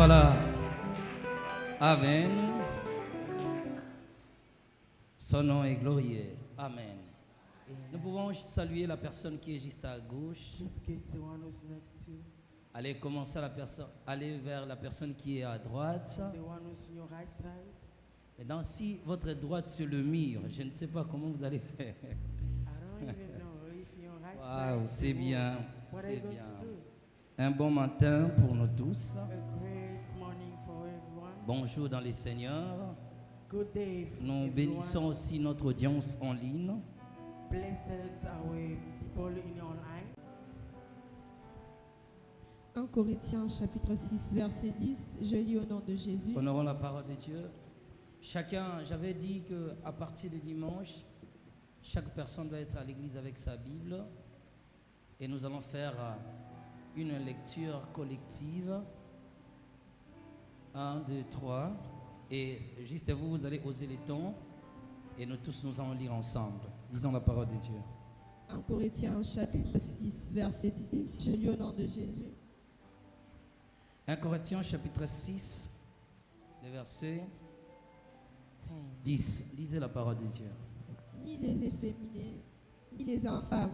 Voilà. Amen. Son nom est glorieux. Amen. Nous pouvons saluer la personne qui est juste à gauche. Allez commencer aller vers la personne qui est à droite. Maintenant, si votre droite sur le mur, je ne sais pas comment vous allez faire. Wow, c'est bien. C'est bien. Un bon matin pour nous tous. Bonjour dans les Seigneurs. Nous bénissons aussi notre audience en ligne. Blessed our people in online. 1 Corinthiens chapitre 6 verset 10, je lis au nom de Jésus. Honorons la parole de Dieu. Chacun, j'avais dit qu'à partir de dimanche, chaque personne doit être à l'église avec sa Bible et nous allons faire une lecture collective. 1, 2, 3 et juste vous, vous allez oser les temps et nous tous nous allons lire ensemble. Lisons la parole de Dieu. 1 Corinthiens chapitre 6 verset 10, je lis au nom de Jésus. 1 Corinthiens chapitre 6, le verset 10. Lisez la parole de Dieu. Ni les efféminés, ni les infâmes,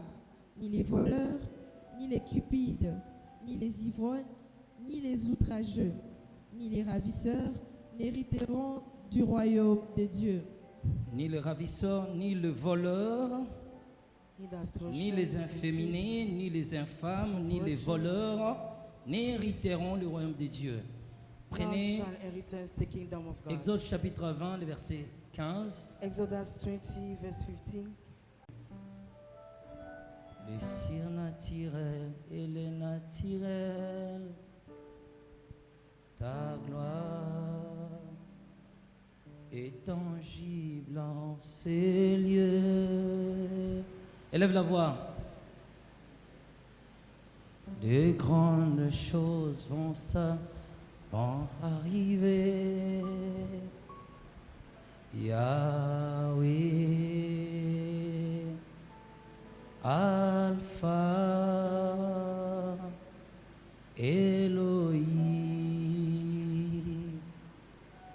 ni les voleurs, ni les cupides, ni les ivrognes, ni les outrageux, ni les ravisseurs n'hériteront du royaume de Dieu. Ni le ravisseur, ni le voleur, ni les inféminés, ni les infâmes, ni les voleurs n'hériteront le royaume de Dieu. Prenez Exode chapitre 20, le verset 15. Exodus 20, verse 15. Les cires naturelles et les naturels, ta gloire est tangible en ces lieux. Élève la voix. De grandes choses vont arriver. Yahweh, Alpha, Elohim,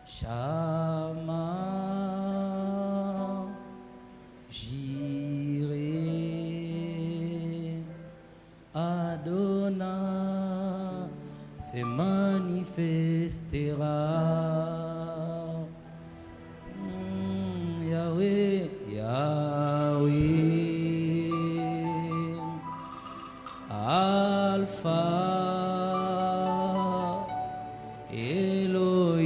Shama, Jireh, Adonai se manifestera. Yahweh, Yahweh, Alpha, Elohim,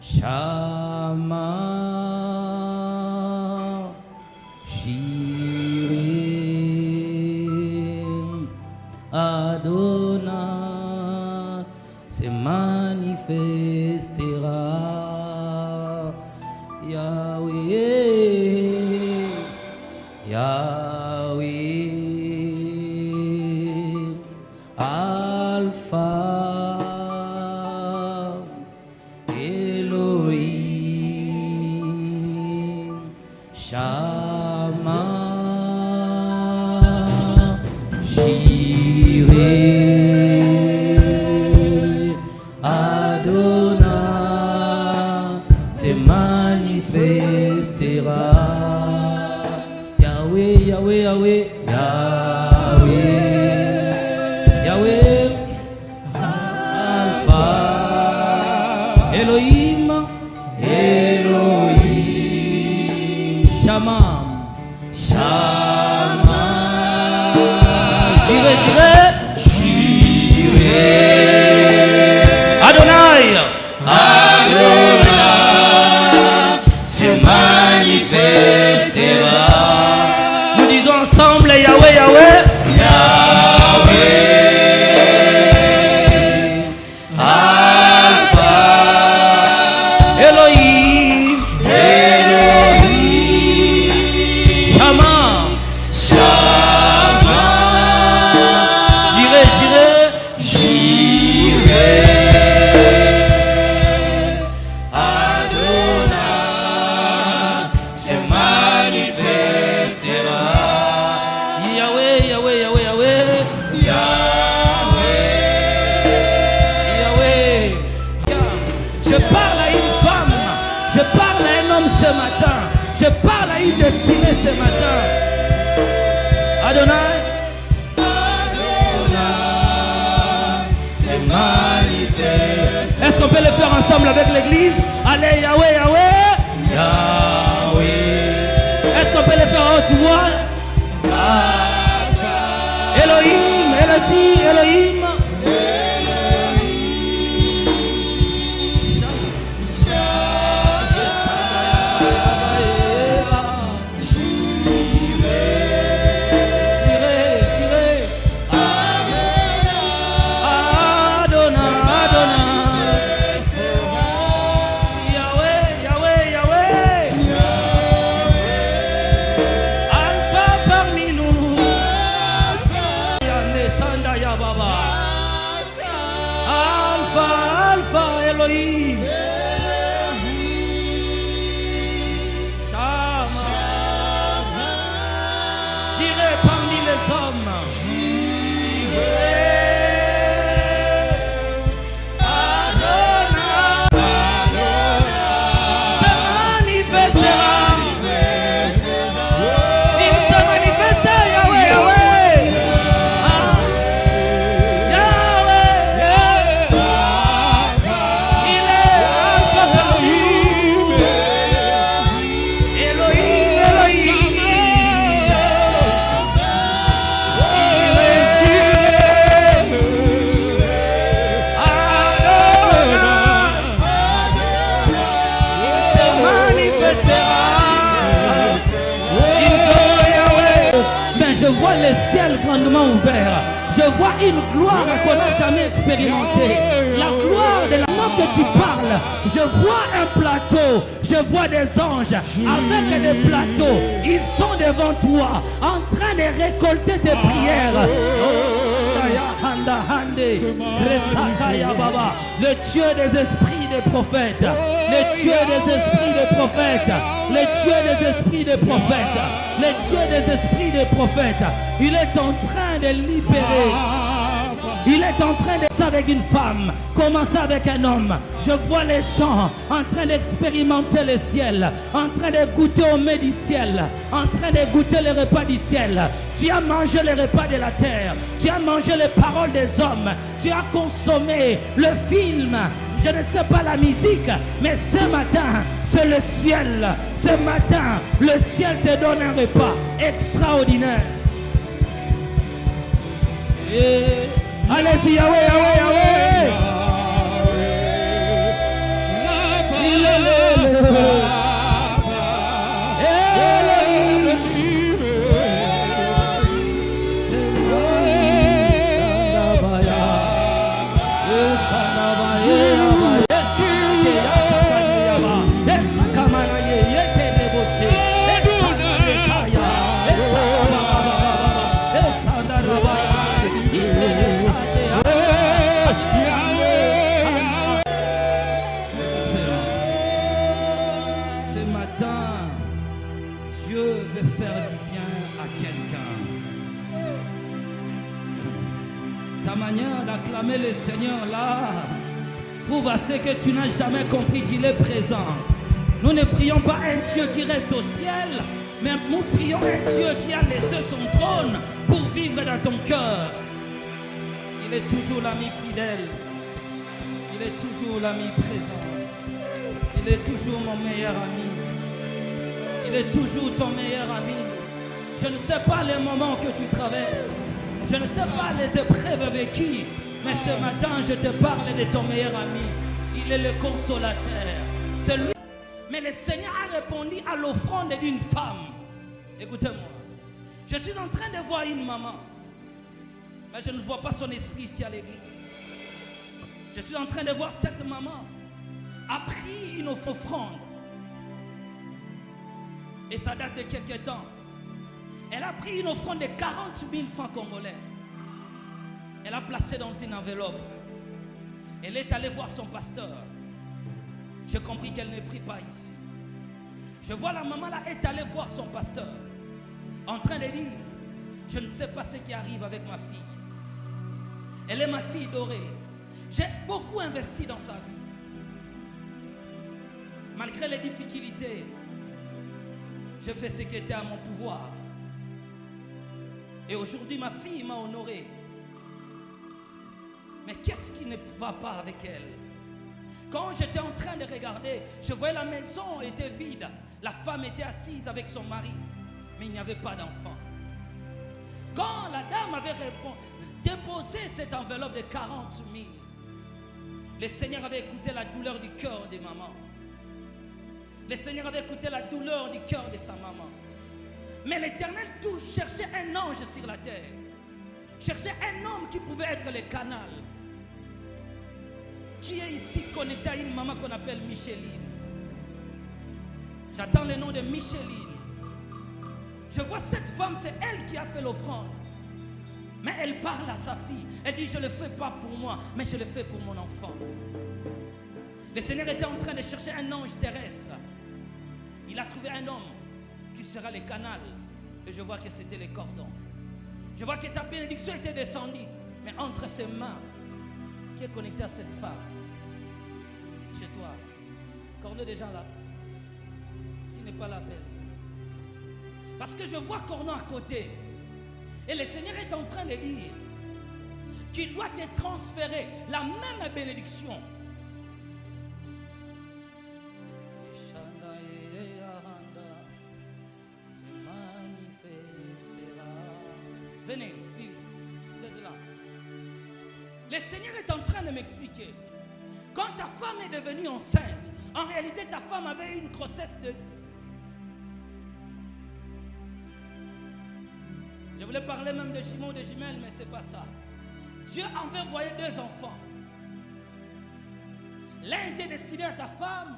Shama, Jireh, Adonai se manifestera. Yahweh, Yahweh, Alpha, Elohim, Shama, Jireh, Adonai se manifestera. Yahweh, Yahweh, Yahweh, Yahweh, Yahweh, Alpha, Elohim, Elohim, Shama, Shama, Jireh, Jireh, Jireh, Adonai, Adonai se manifestera. Nous disons ensemble Yahweh, Yahweh, Yahweh, Alpha, Elohim, Elohim, Shama, Shama, Jireh, Jireh, Jireh, Adonai se manifestera. Yahweh, Yahweh, Yahweh, Yahweh, une destinée ce matin. Adonai, c'est manifeste. Est-ce qu'on peut le faire ensemble avec l'église? Allez, Yahweh, Yahweh, Yahweh. Est-ce qu'on peut le faire à haute voix? Elohim, Elohim, Elohim. J'irai parmi les hommes. Je vois le ciel grandement ouvert. Je vois une gloire qu'on n'a jamais expérimentée. La gloire de la langue que tu parles. Je vois un plateau. Je vois des anges avec des plateaux. Ils sont devant toi en train de récolter tes prières. Le Dieu des esprits des prophètes. Le Dieu des esprits des prophètes. Le Dieu des esprits des prophètes. Le Dieu des esprits des prophètes. Il est en train de libérer. Il est en train de ça avec une femme, commencer avec un homme. Je vois les gens en train d'expérimenter le ciel, en train de goûter au mets du ciel, en train de goûter les repas du ciel. Tu as mangé les repas de la terre, tu as mangé les paroles des hommes, tu as consommé le film. Je ne sais pas la musique, mais ce matin, c'est le ciel. Ce matin, le ciel te donne un repas extraordinaire. Et allez-y, Yahweh, Yahweh, Yahweh. Ta manière d'acclamer le Seigneur là prouve à ce que tu n'as jamais compris qu'il est présent. Nous ne prions pas un Dieu qui reste au ciel, mais nous prions un Dieu qui a laissé son trône pour vivre dans ton cœur. Il est toujours l'ami fidèle. Il est toujours l'ami présent. Il est toujours mon meilleur ami. Il est toujours ton meilleur ami. Je ne sais pas les moments que tu traverses. Je ne sais pas les épreuves vécues, mais ce matin, je te parle de ton meilleur ami. Il est le consolateur. C'est lui. Mais le Seigneur a répondu à l'offrande d'une femme. Écoutez-moi. Je suis en train de voir une maman, mais je ne vois pas son esprit ici à l'église. Je suis en train de voir cette maman a pris une offrande. Et ça date de quelques temps. Elle a pris une offrande de 40 000 francs congolais. Elle a placé dans une enveloppe. Elle est allée voir son pasteur. J'ai compris qu'elle ne prie pas ici. Je vois la maman là est allée voir son pasteur. En train de dire, je ne sais pas ce qui arrive avec ma fille. Elle est ma fille dorée. J'ai beaucoup investi dans sa vie. Malgré les difficultés, Je fais ce qui était à mon pouvoir. Et aujourd'hui, ma fille m'a honoré. Mais qu'est-ce qui ne va pas avec elle? Quand j'étais en train de regarder, je voyais la maison était vide. La femme était assise avec son mari, mais il n'y avait pas d'enfant. Quand la dame avait déposé cette enveloppe de 40 000, le Seigneur avait écouté la douleur du cœur de maman. Le Seigneur avait écouté la douleur du cœur de sa maman. Mais l'Éternel cherchait un ange sur la terre. Cherchait un homme qui pouvait être le canal. Qui est ici connecté à une maman qu'on appelle Micheline. J'attends le nom de Micheline. Je vois cette femme, c'est elle qui a fait l'offrande. Mais elle parle à sa fille. Elle dit, je ne le fais pas pour moi, mais je le fais pour mon enfant. Le Seigneur était en train de chercher un ange terrestre. Il a trouvé un homme qui sera le canal. Et je vois que c'était les cordons. Je vois que ta bénédiction était descendue. Mais entre ses mains, qui est connecté à cette femme, chez toi, Corneau des gens là, s'il n'est pas là, appelle. Parce que je vois Corneau à côté. Et le Seigneur est en train de dire qu'il doit te transférer la même bénédiction. Venez, oui, vous êtes là. Le Seigneur est en train de m'expliquer. Quand ta femme est devenue enceinte, en réalité ta femme avait une grossesse de... Je voulais parler même de jumeaux, de jumelles, mais c'est pas ça. Dieu avait envoyé 2 enfants. L'un était destiné à ta femme,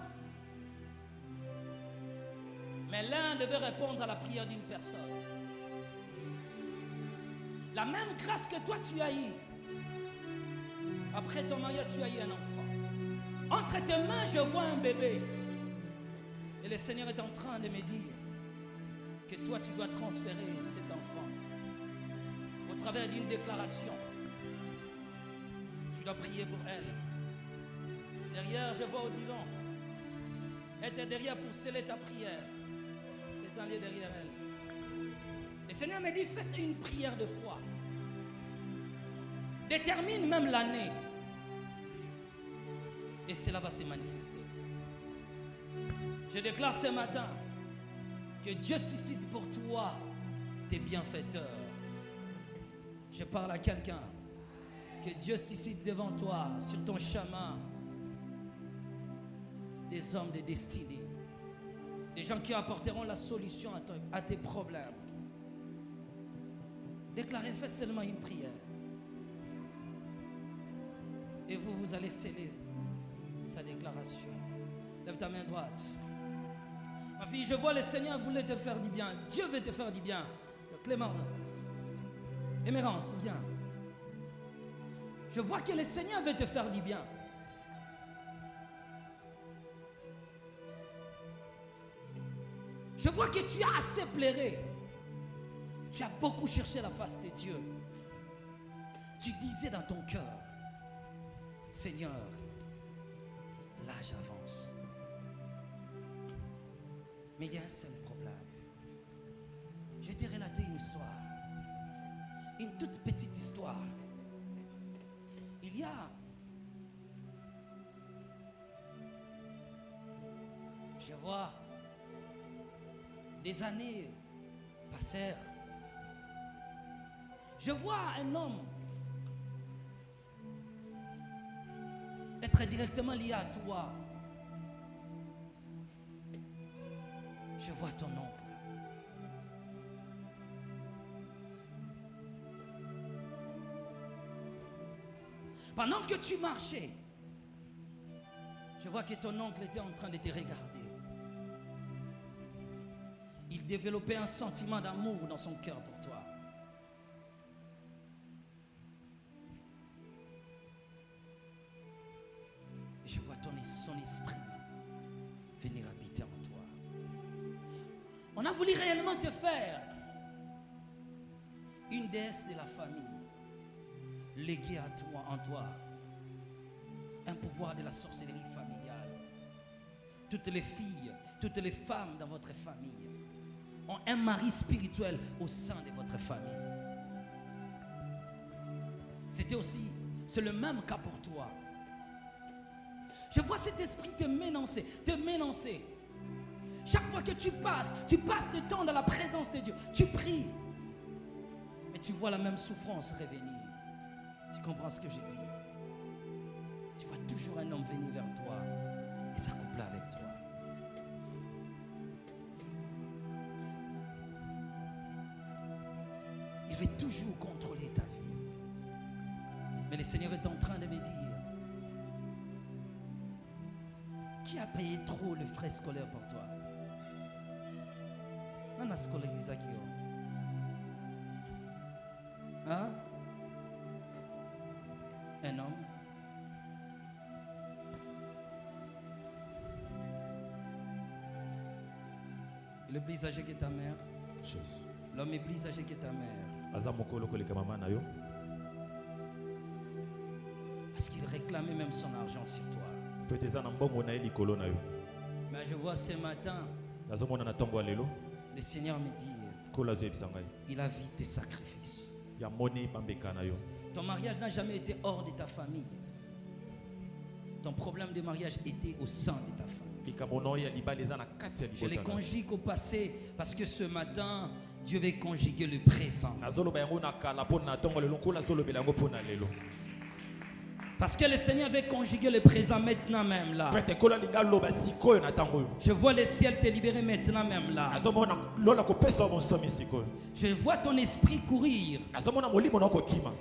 mais l'un devait répondre à la prière d'une personne. La même grâce que toi tu as eu. Après ton mariage, tu as eu un enfant. Entre tes mains, je vois un bébé. Et le Seigneur est en train de me dire que toi, tu dois transférer cet enfant au travers d'une déclaration. Tu dois prier pour elle. Derrière, je vois Odilon. Elle était derrière pour sceller ta prière. Les alliés derrière elle. Le Seigneur me dit, faites une prière de foi. Détermine même l'année. Et cela va se manifester. Je déclare ce matin que Dieu suscite pour toi tes bienfaiteurs. Je parle à quelqu'un. Que Dieu suscite devant toi, sur ton chemin, des hommes de destinée. Des gens qui apporteront la solution à tes problèmes. Déclarez, faites seulement une prière. Et vous allez sceller sa déclaration. Lève ta main droite. Ma fille, je vois le Seigneur voulait te faire du bien. Dieu veut te faire du bien. Clément, Émérance, viens. Je vois que le Seigneur veut te faire du bien. Je vois que tu as assez pleuré. Tu as beaucoup cherché la face de Dieu. Tu disais dans ton cœur, Seigneur, l'âge avance. Mais il y a un seul problème. Je vais te relater une histoire. Une toute petite histoire. Il y a... Je vois des années passèrent. Je vois un homme être directement lié à toi. Je vois ton oncle. Pendant que tu marchais, je vois que ton oncle était en train de te regarder. Il développait un sentiment d'amour dans son cœur pour toi. Et je vois son esprit venir habiter en toi. On a voulu réellement te faire une déesse de la famille, léguée à toi, en toi, un pouvoir de la sorcellerie familiale. Toutes les filles, toutes les femmes dans votre famille, ont un mari spirituel au sein de votre famille. C'est le même cas pour toi. Je vois cet esprit te menacer. Chaque fois que tu passes du temps dans la présence de Dieu, tu pries, et tu vois la même souffrance revenir. Tu comprends ce que je dis? Tu vois toujours un homme venir vers toi et s'accoupler avec toi. Il veut toujours contrôler ta vie. Mais le Seigneur est en train de me dire, qui a payé trop les frais scolaires pour toi? Non, la scolarisation. Hein? Un homme. Il est plus âgé que ta mère. Jésus. L'homme est plus âgé que ta mère. Parce qu'il réclamait même son argent sur toi. Mais je vois ce matin, le Seigneur me dit, il a vu tes sacrifices. Ton mariage n'a jamais été hors de ta famille. Ton problème de mariage était au sein de ta famille. Je les conjugue au passé parce que ce matin, Dieu veut conjuguer le présent. Parce que le Seigneur veut conjuguer le présent maintenant même là. Je vois le ciel te libérer maintenant même là. Je vois ton esprit courir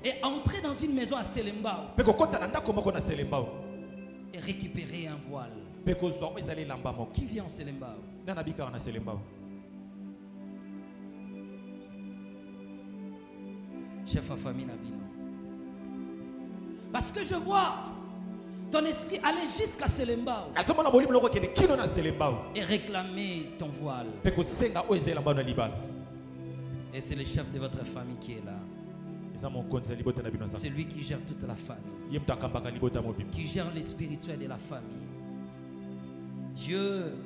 et entrer dans une maison à Selembao et récupérer un voile. Qui vient en Selembao? Chef à famille Nabino. Parce que je vois ton esprit aller jusqu'à Selembao et réclamer ton voile. Et c'est le chef de votre famille qui est là. C'est lui qui gère toute la famille, qui gère le spirituel de la famille. Dieu,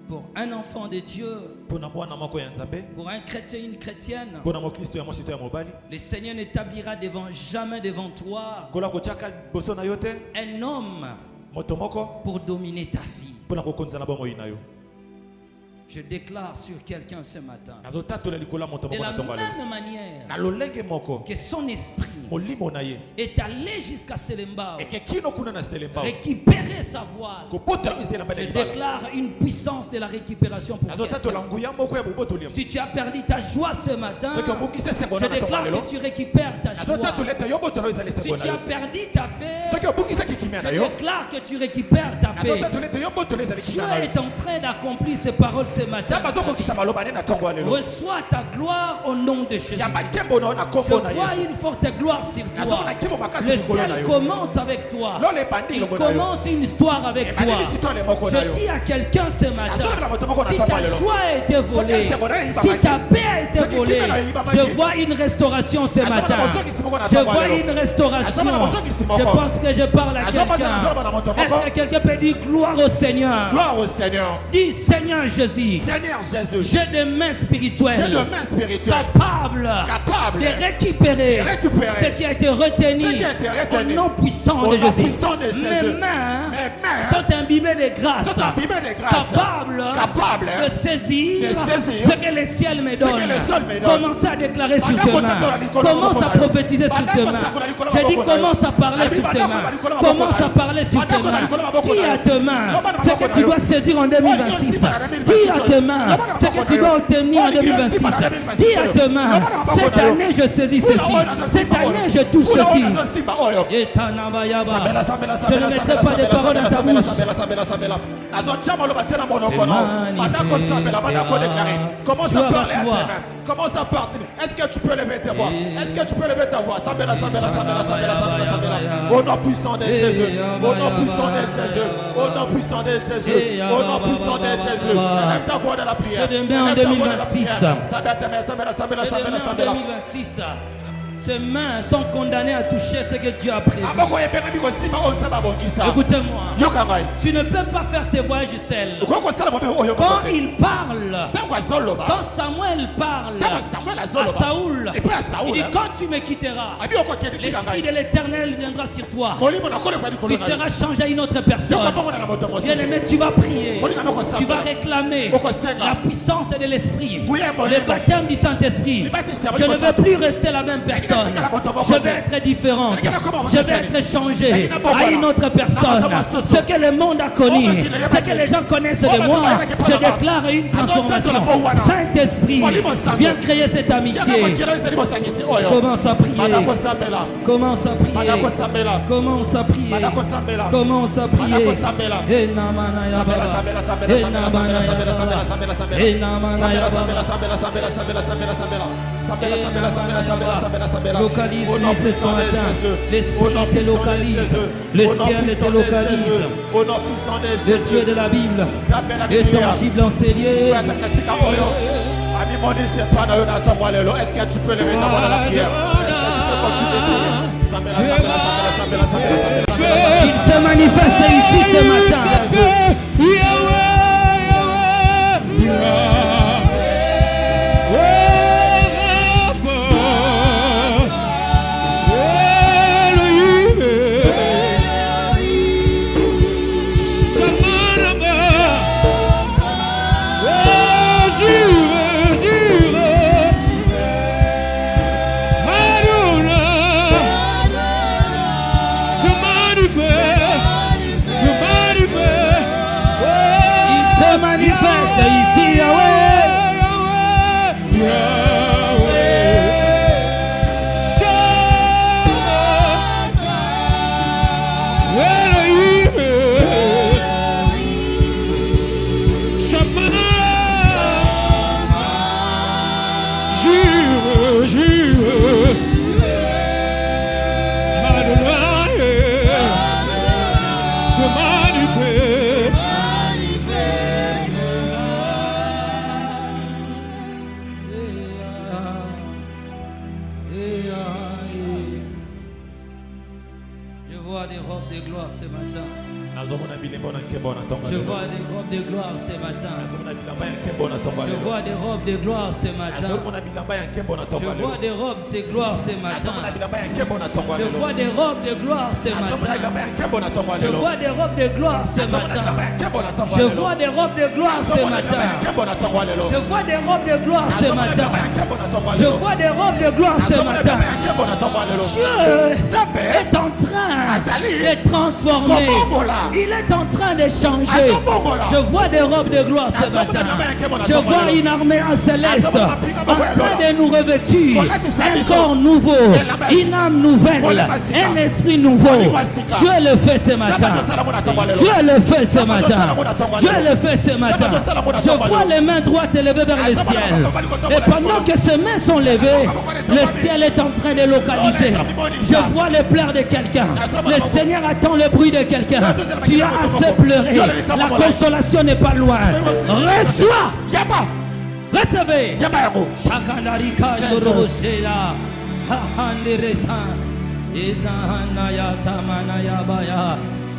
pour un enfant de Dieu, pour un chrétien, une chrétienne, le Seigneur n'établira jamais devant toi un homme pour dominer ta vie. Je déclare sur quelqu'un ce matin, de la même manière que son esprit est allé jusqu'à Selembao, récupérer sa voile. Je déclare une puissance de la récupération pour quelqu'un. Si tu as perdu ta joie ce matin, je déclare que tu récupères ta joie. Si tu as perdu ta paix, je déclare que tu récupères ta paix. Dieu est en train d'accomplir ces paroles ce matin. Reçois ta gloire au nom de Jésus. Je vois une forte gloire sur toi. Le ciel commence avec toi. Il commence une histoire avec toi. Je dis à quelqu'un ce matin, si ta joie a été volée, si ta paix a été volée, je vois une restauration ce matin. Je vois une restauration. Je pense que je parle à quelqu'un. Est-ce que quelqu'un peut dire gloire au Seigneur? Gloire au Seigneur. Dis Seigneur Jésus. Seigneur Jésus. J'ai des mains spirituelles. Capable de récupérer ce qui a été retenu au nom puissant de Jésus. Mes mains sont imbibées de grâce. Capables de saisir ce que le ciel me donne. Commence à déclarer sur tes mains. Commence à prophétiser sur tes mains. Je dis commence à parler sur tes mains. Commence à parler sur tes mains. Dis à tes mains ce que tu dois saisir en 2026. Dis à tes mains ce que tu dois obtenir en 2026. Dis à tes mains, cette année je saisis ceci. Cette année je touche ceci. Je ne mettrai pas des paroles dans ta bouche. Commence à parler à tes mains. Commence à parler. Est-ce que tu peux lever ta voix? Est-ce que tu peux lever ta voix? Au nom puissant de Jésus. Au nom puissant de Jésus. Au nom puissant de Jésus. Au nom puissant de Jésus. Lève ta voix dans la prière. Je te mets en 2026. Ses mains sont condamnées à toucher ce que Dieu a prévu. Écoutez-moi. Tu ne peux pas faire ces voyages seuls. Quand il parle, quand Samuel parle à Saoul, il dit quand tu me quitteras, l'Esprit de l'Éternel viendra sur toi. Tu seras changé à une autre personne. Bien-aimé, tu vas prier. Tu vas réclamer la puissance de l'Esprit, le baptême du Saint-Esprit. Je ne veux plus rester la même personne. Je vais être différente. Je vais être changé à une autre personne. Ce que le monde a connu, ce que les gens connaissent de moi, je déclare une transformation. Saint-Esprit, viens créer cette amitié. Commence à prier. Commence à prier. Commence à prier. Commence à prier. Localise-nous ce matin. L'Esprit te localise. Le ciel te localise. Le Dieu de la Bible est tangible en ces lieux. Est-ce que tu peux lever ta voix dans la prière? Est-ce que tu peux continuer? Il se manifeste ici ce matin. Je vois des robes de gloire ce matin. Je vois des robes de gloire ce matin. Je vois des robes de gloire ce matin. Je vois des robes de gloire ce matin. Je vois des robes de gloire ce matin. Je vois des robes de gloire ce matin. Je vois des robes de gloire ce matin. Je vois des robes de gloire ce matin. Dieu est en train de transformer. Il est en train de changer. Je vois des robes de gloire ce matin. Je vois une armée en céleste en train de nous revêtir un corps nouveau, une âme nouvelle, un esprit nouveau. Dieu le fait ce matin. Dieu le fait ce matin. Dieu le fait ce matin. Je vois les mains droites élevées vers le ciel. Et pendant que ces mains sont levées, le ciel est en train de localiser. Je vois les pleurs de quelqu'un. Le Seigneur attend le bruit de quelqu'un. Tu as assez pleuré. La consolation n'est pas loin. Reçois. Recevez.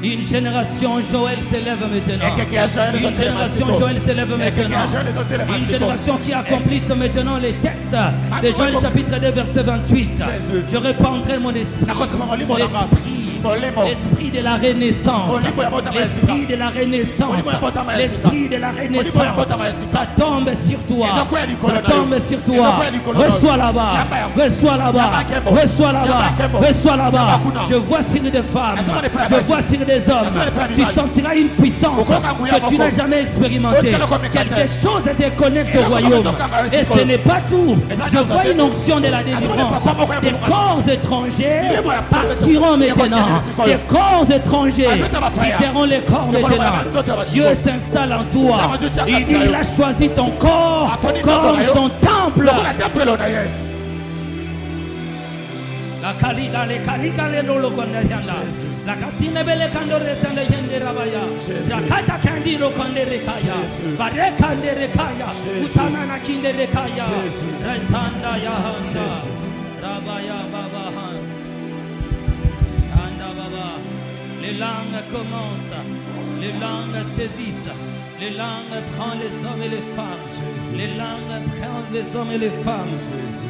Une génération Joël s'élève maintenant. Une génération Joël s'élève maintenant. Une génération qui accomplisse maintenant les textes de Joël chapitre 2 verset 28. Je répandrai mon esprit. L'esprit de la renaissance. L'esprit de la renaissance. L'esprit de la renaissance. Ça tombe sur toi. Ça tombe sur toi. Reçois là-bas. Reçois là-bas. Reçois là-bas. Reçois là-bas. Je vois sur des femmes. Je vois sur des hommes. Tu sentiras une puissance que tu n'as jamais expérimentée. Quelque chose te connecte au royaume. Et ce n'est pas tout. Je vois une onction de la délivrance. Des corps étrangers partiront maintenant. Des corps étrangers quitteront les corps maintenant. Dieu s'installe en toi. Il dit il a choisi ton corps comme son temple. La kalida le kalika le lolo konerianda. La kasine bele kandore tande yende rabaya. Zakata kandi ro kandere kaya. Bare kandere kaya. Utana na kindere kaya. Raisanda ya handa. Rabaya. Les langues commencent, les langues saisissent, les langues prennent les hommes et les femmes. Les langues prennent les hommes et les femmes.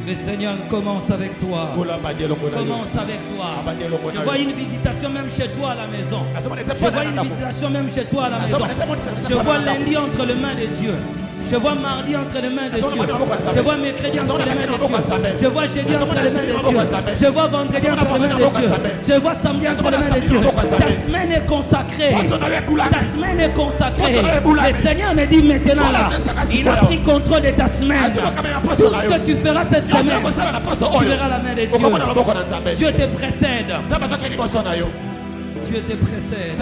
Le Seigneur commence avec toi. Commence avec toi. Je vois une visitation même chez toi à la maison. Je vois une visitation même chez toi à la maison. Je vois lundi entre les mains de Dieu. Je vois mardi entre les mains de Dieu. Je vois mercredi entre les mains de Dieu. Je vois jeudi entre les mains de Dieu. Je vois vendredi entre les mains de Dieu. Je vois samedi entre les mains de Dieu. Ta semaine est consacrée. Ta semaine est consacrée. Le Seigneur me dit maintenant là, il a pris contrôle de ta semaine. Tout ce que tu feras cette semaine, tu verras la main de Dieu. Dieu te précède. Dieu te précède.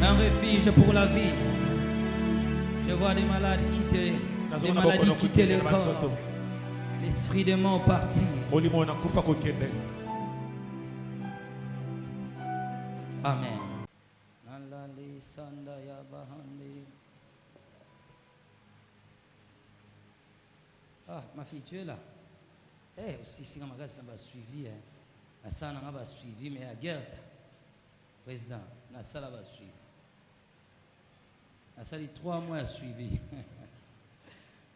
Un refuge pour la vie. Je vois des malades quitter, des maladies quitter le corps. L'esprit des morts parti. Amen. Ah, ma fille, tu es là. Eh, aussi, si on m'a suivi, ça n'a pas suivi, mais à guerre, président, ça va suivre. Ça dit 3 mois suivi.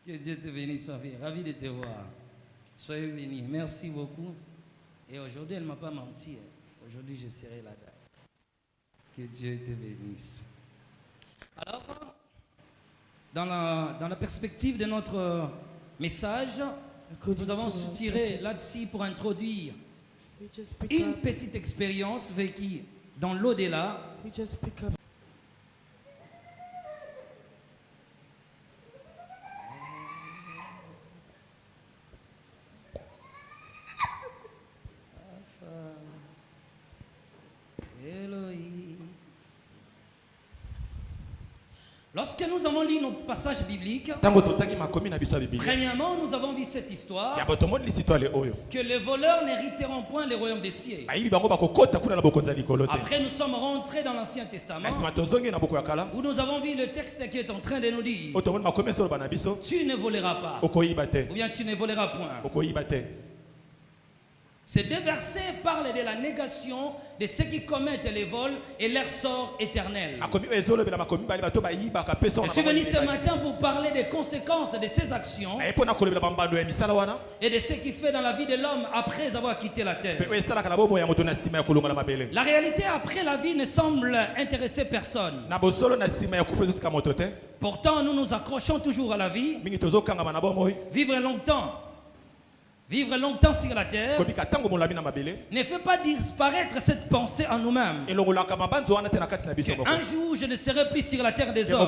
Que Dieu te bénisse, ma fille. Ravi de te voir. Soyez bénis. Merci beaucoup. Et aujourd'hui, elle ne m'a pas menti. Aujourd'hui, je serai là. Que Dieu te bénisse. Alors, dans la perspective de notre message, nous avons tiré là-dessus pour introduire une petite expérience vécue dans l'au-delà. Lorsque nous avons lu nos passages bibliques, premièrement, nous avons vu cette histoire que les voleurs n'hériteront point les royaumes des cieux. Après, nous sommes rentrés dans l'Ancien Testament où nous avons vu le texte qui est en train de nous dire: tu ne voleras pas, ou bien tu ne voleras point. Ces deux versets parlent de la négation de ceux qui commettent les vols et leur sort éternel. Je suis venu ce matin pour parler des conséquences de ces actions et de ce qu'il fait dans la vie de l'homme après avoir quitté la terre. La réalité après la vie ne semble intéresser personne. Pourtant, nous nous accrochons toujours à la vie. Vivre longtemps sur la terre ne fait pas disparaître cette pensée en nous-mêmes. Un jour, je ne serai plus sur la terre des hommes.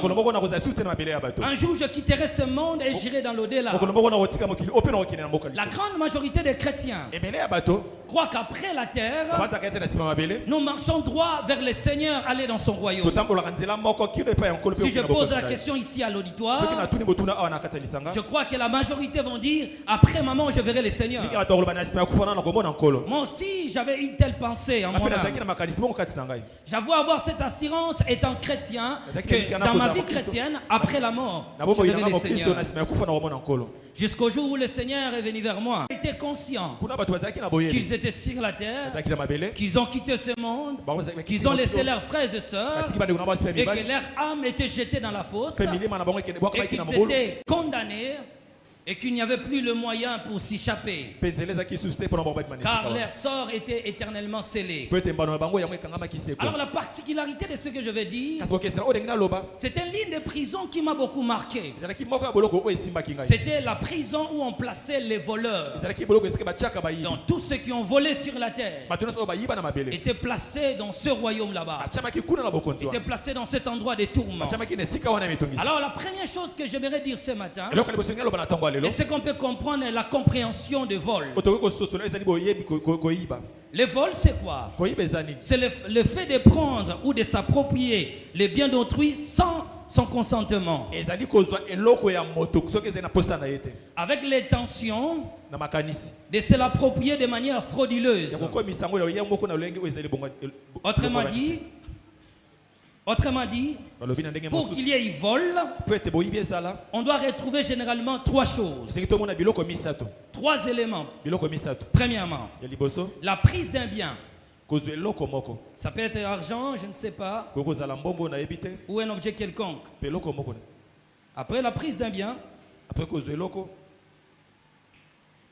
Un jour, je quitterai ce monde et j'irai dans l'au-delà. La grande majorité des chrétiens croient qu'après la terre, nous marchons droit vers le Seigneur, aller dans son royaume. Si je pose la question ici à l'auditoire, je crois que la majorité vont dire: après ma mort, je verrai le Seigneur. Moi aussi, j'avais une telle pensée en moi-même. J'avoue avoir cette assurance étant chrétien que dans ma vie chrétienne, après la mort, je verrai le Seigneur. Jusqu'au jour où le Seigneur est venu vers moi. J'étais conscient qu'ils étaient sur la terre, qu'ils ont quitté ce monde, qu'ils ont laissé leurs frères et sœurs, et que leur âme était jetée dans la fosse, et qu'ils étaient condamnés, et qu'il n'y avait plus le moyen pour s'échapper, car leur sort était éternellement scellé. Alors la particularité de ce que je vais dire, c'est une ligne de prison qui m'a beaucoup marqué. C'était la prison où on plaçait les voleurs. Donc tous ceux qui ont volé sur la terre étaient placés dans ce royaume là-bas, étaient placés dans cet endroit de tourment. Alors la première chose que j'aimerais dire ce matin, et c'est qu'on peut comprendre la compréhension de vol. Le vol, c'est quoi? C'est le fait de prendre ou de s'approprier les biens d'autrui sans son consentement, avec l'intention de se l'approprier de manière frauduleuse. Autrement dit, Autrement dit, pour qu'il y ait vol, on doit retrouver généralement 3 choses. 3 éléments. Premièrement, la prise d'un bien. Ça peut être argent, je ne sais pas, ou un objet quelconque. Après la prise d'un bien,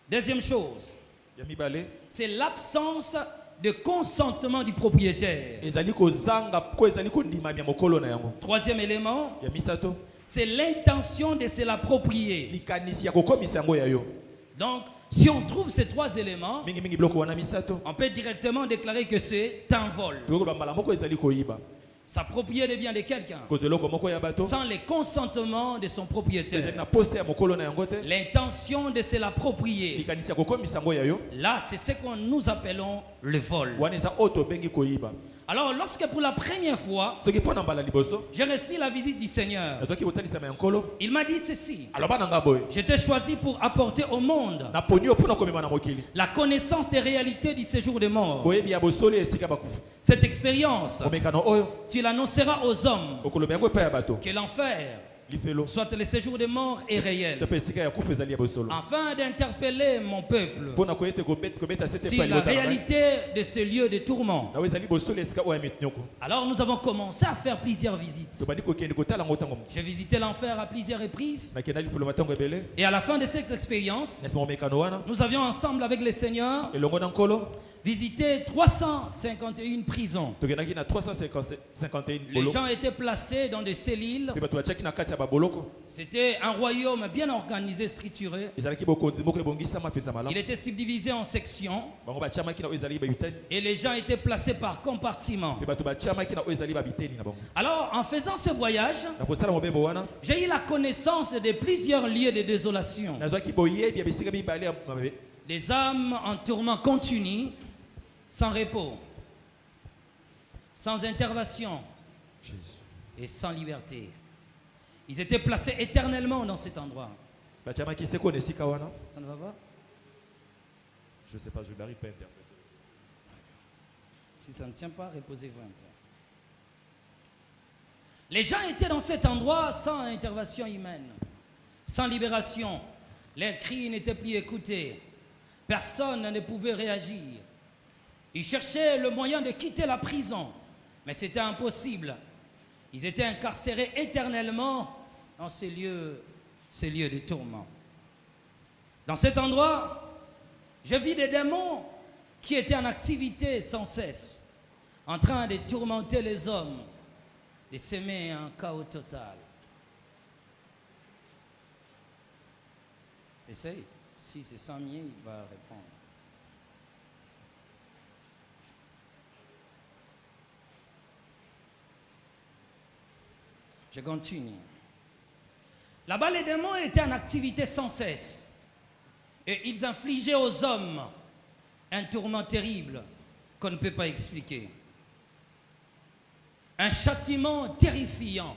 deuxième chose, c'est l'absence de consentement du propriétaire. Troisième élément, c'est l'intention de se l'approprier. Donc, si on trouve ces 3 éléments, on peut directement déclarer que c'est un vol. S'approprier des biens de quelqu'un sans le consentement de son propriétaire. L'intention de se l'approprier. Là, c'est ce que nous appelons le vol. Alors, lorsque pour la première fois, j'ai reçu la visite du Seigneur, il m'a dit ceci: je t'ai choisi pour apporter au monde la connaissance des réalités du séjour des morts. Cette expérience, tu l'annonceras aux hommes que l'enfer, soit le séjour des morts est réel, afin d'interpeller mon peuple sur la réalité de ce lieu de tourment. Alors nous avons commencé à faire plusieurs visites. J'ai visité l'enfer à plusieurs reprises. Et à la fin de cette expérience, nous avions ensemble avec le Seigneur visité 351 prisons. Les gens étaient placés dans des cellules. C'était un royaume bien organisé, structuré. Il était subdivisé en sections. Et les gens étaient placés par compartiments. Alors, en faisant ce voyage, j'ai eu la connaissance de plusieurs lieux de désolation. Des âmes en tourment continu, sans repos, sans intervention et sans liberté. Ils étaient placés éternellement dans cet endroit. Ça ne va pas? Je ne sais pas, je n'arrive pas à interpréter. Si ça ne tient pas, reposez-vous un peu. Les gens étaient dans cet endroit sans intervention humaine, sans libération. Leurs cris n'étaient plus écoutés. Personne ne pouvait réagir. Ils cherchaient le moyen de quitter la prison, mais c'était impossible. Ils étaient incarcérés éternellement dans ces lieux de tourment. Dans cet endroit, je vis des démons qui étaient en activité sans cesse, en train de tourmenter les hommes, de s'aimer un chaos total. Essaye. Si c'est sans mien, il va répondre. Je continue. Là-bas, les démons étaient en activité sans cesse. Et ils infligeaient aux hommes un tourment terrible qu'on ne peut pas expliquer. Un châtiment terrifiant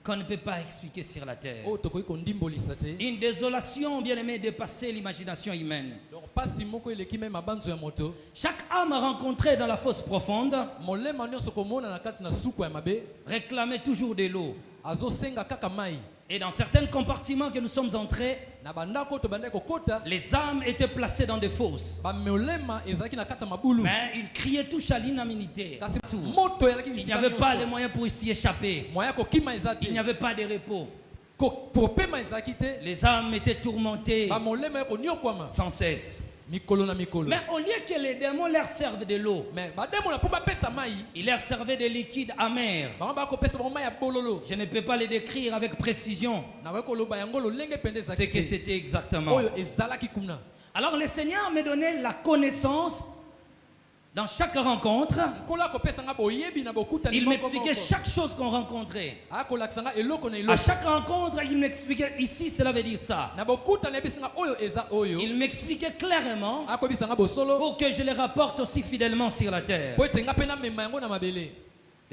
qu'on ne peut pas expliquer sur la terre. Une désolation, bien aimé, dépassait l'imagination humaine. Chaque âme rencontrée dans la fosse profonde réclamait toujours de l'eau. Et dans certains compartiments que nous sommes entrés, les âmes étaient placées dans des fosses. Mais ils criaient tous à l'inanité. Il n'y avait pas les moyens pour s'y échapper. Il n'y avait pas de repos. Les âmes étaient tourmentées sans cesse. Mais au lieu que les démons leur servent de l'eau, ils leur servaient de liquide amer. Je ne peux pas les décrire avec précision ce que c'était exactement. Alors le Seigneur me donnait la connaissance dans chaque rencontre. Il m'expliquait chaque chose qu'on rencontrait. À chaque rencontre, il m'expliquait ici, cela veut dire ça. Il m'expliquait clairement pour que je les rapporte aussi fidèlement sur la terre.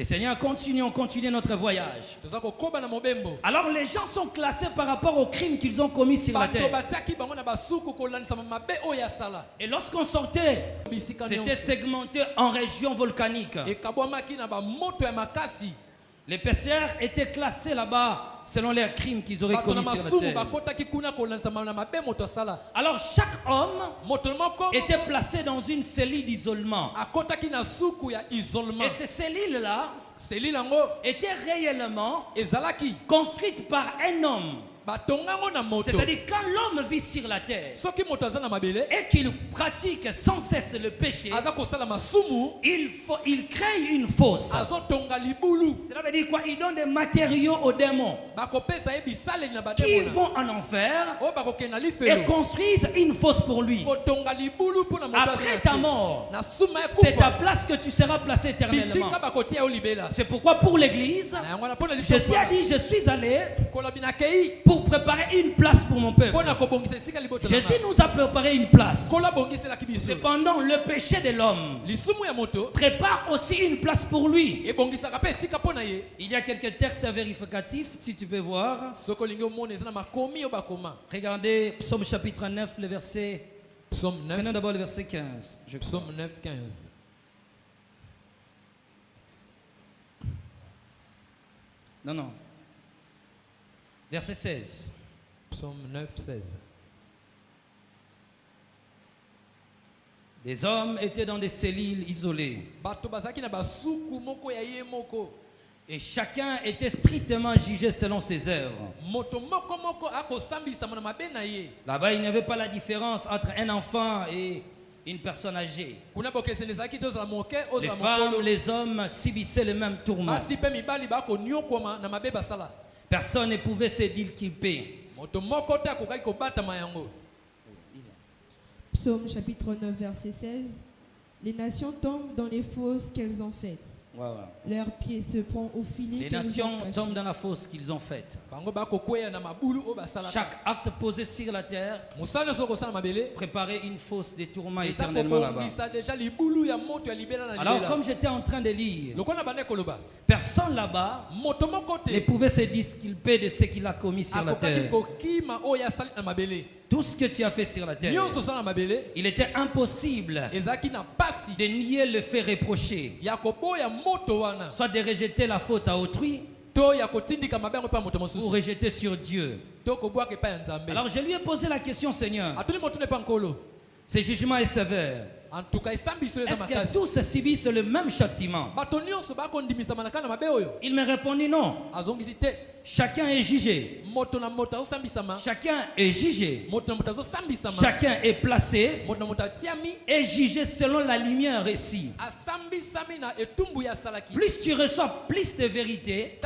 Les Seigneurs, on continue notre voyage. Alors les gens sont classés par rapport aux crimes qu'ils ont commis sur la terre. Et lorsqu'on sortait, c'était segmenté en régions volcaniques. Les pécheurs étaient classés là-bas selon les crimes qu'ils auraient commis sur la terre. Alors chaque homme était placé dans une cellule d'isolement. Et ces cellules-là étaient réellement construites par un homme. C'est-à-dire quand l'homme vit sur la terre et qu'il pratique sans cesse le péché, il crée une fosse. Cela veut dire quoi? Il donne des matériaux aux démons qui vont en enfer et construisent une fosse pour lui. Après ta mort, c'est ta place que tu seras placé éternellement. C'est pourquoi pour l'église, Jésus a dit, je suis allé pour préparer une place pour mon peuple. Jésus nous a préparé une place. Cependant, le péché de l'homme prépare aussi une place pour lui. Il y a quelques textes vérificatifs, si tu peux voir. Regardez Psaume chapitre 9, le verset. Prenons d'abord le verset 15. Psaume 9, 15. Non. Verset 16. Psaume 9, 16. Des hommes étaient dans des cellules isolées. Et chacun était strictement jugé selon ses œuvres. Là-bas, il n'y avait pas la différence entre un enfant et une personne âgée. Les femmes, les hommes subissaient le même tourment. Personne ne pouvait se disculper. Psaume chapitre 9, verset 16. Les nations tombent dans les fosses qu'elles ont faites. Leurs pieds se prennent au filet. Les nations tombent dans la fosse qu'ils ont faite. Chaque acte posé sur la terre préparait une fosse de tourment éternellement là-bas. Alors comme j'étais en train de lire, personne là-bas ne pouvait se disculper de ce qu'il a commis sur la terre. Tout ce que tu as fait sur la terre, il était impossible de nier le fait reproché, soit de rejeter la faute à autrui ou rejeter sur Dieu. Alors je lui ai posé la question, Seigneur, ce jugement est sévère. Est-ce que tous subissent le même châtiment? Il me répondit non. Chacun est jugé. Chacun est jugé. Chacun est placé et jugé selon la lumière ici. Plus tu reçois plus de vérité,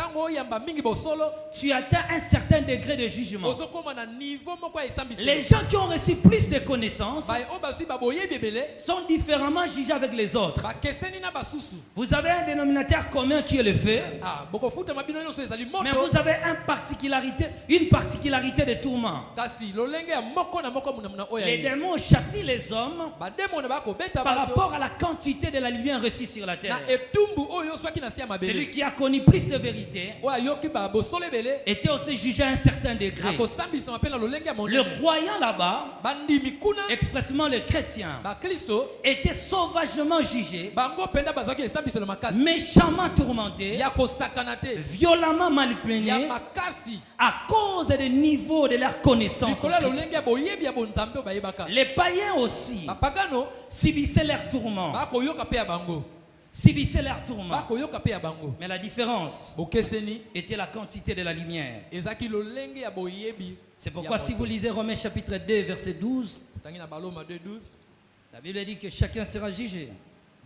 tu atteins un certain degré de jugement. Les gens qui ont reçu plus de connaissances sont différemment jugés avec les autres. Vous avez un dénominateur commun qui est le feu, mais vous avez une particularité de tourment. Les démons châtient les hommes par rapport à la quantité de la lumière reçue sur la terre. Celui qui a connu plus de vérité était aussi jugé à un certain degré. Le croyant là-bas, expressément le chrétien, était sauvagement jugé, méchamment tourmenté, violemment malplané à cause des niveaux de leur connaissance. Les païens aussi subissaient leur tourment. Mais la différence était la quantité de la lumière. C'est pourquoi si vous lisez Romains chapitre 2 verset 12, la Bible dit que chacun sera jugé.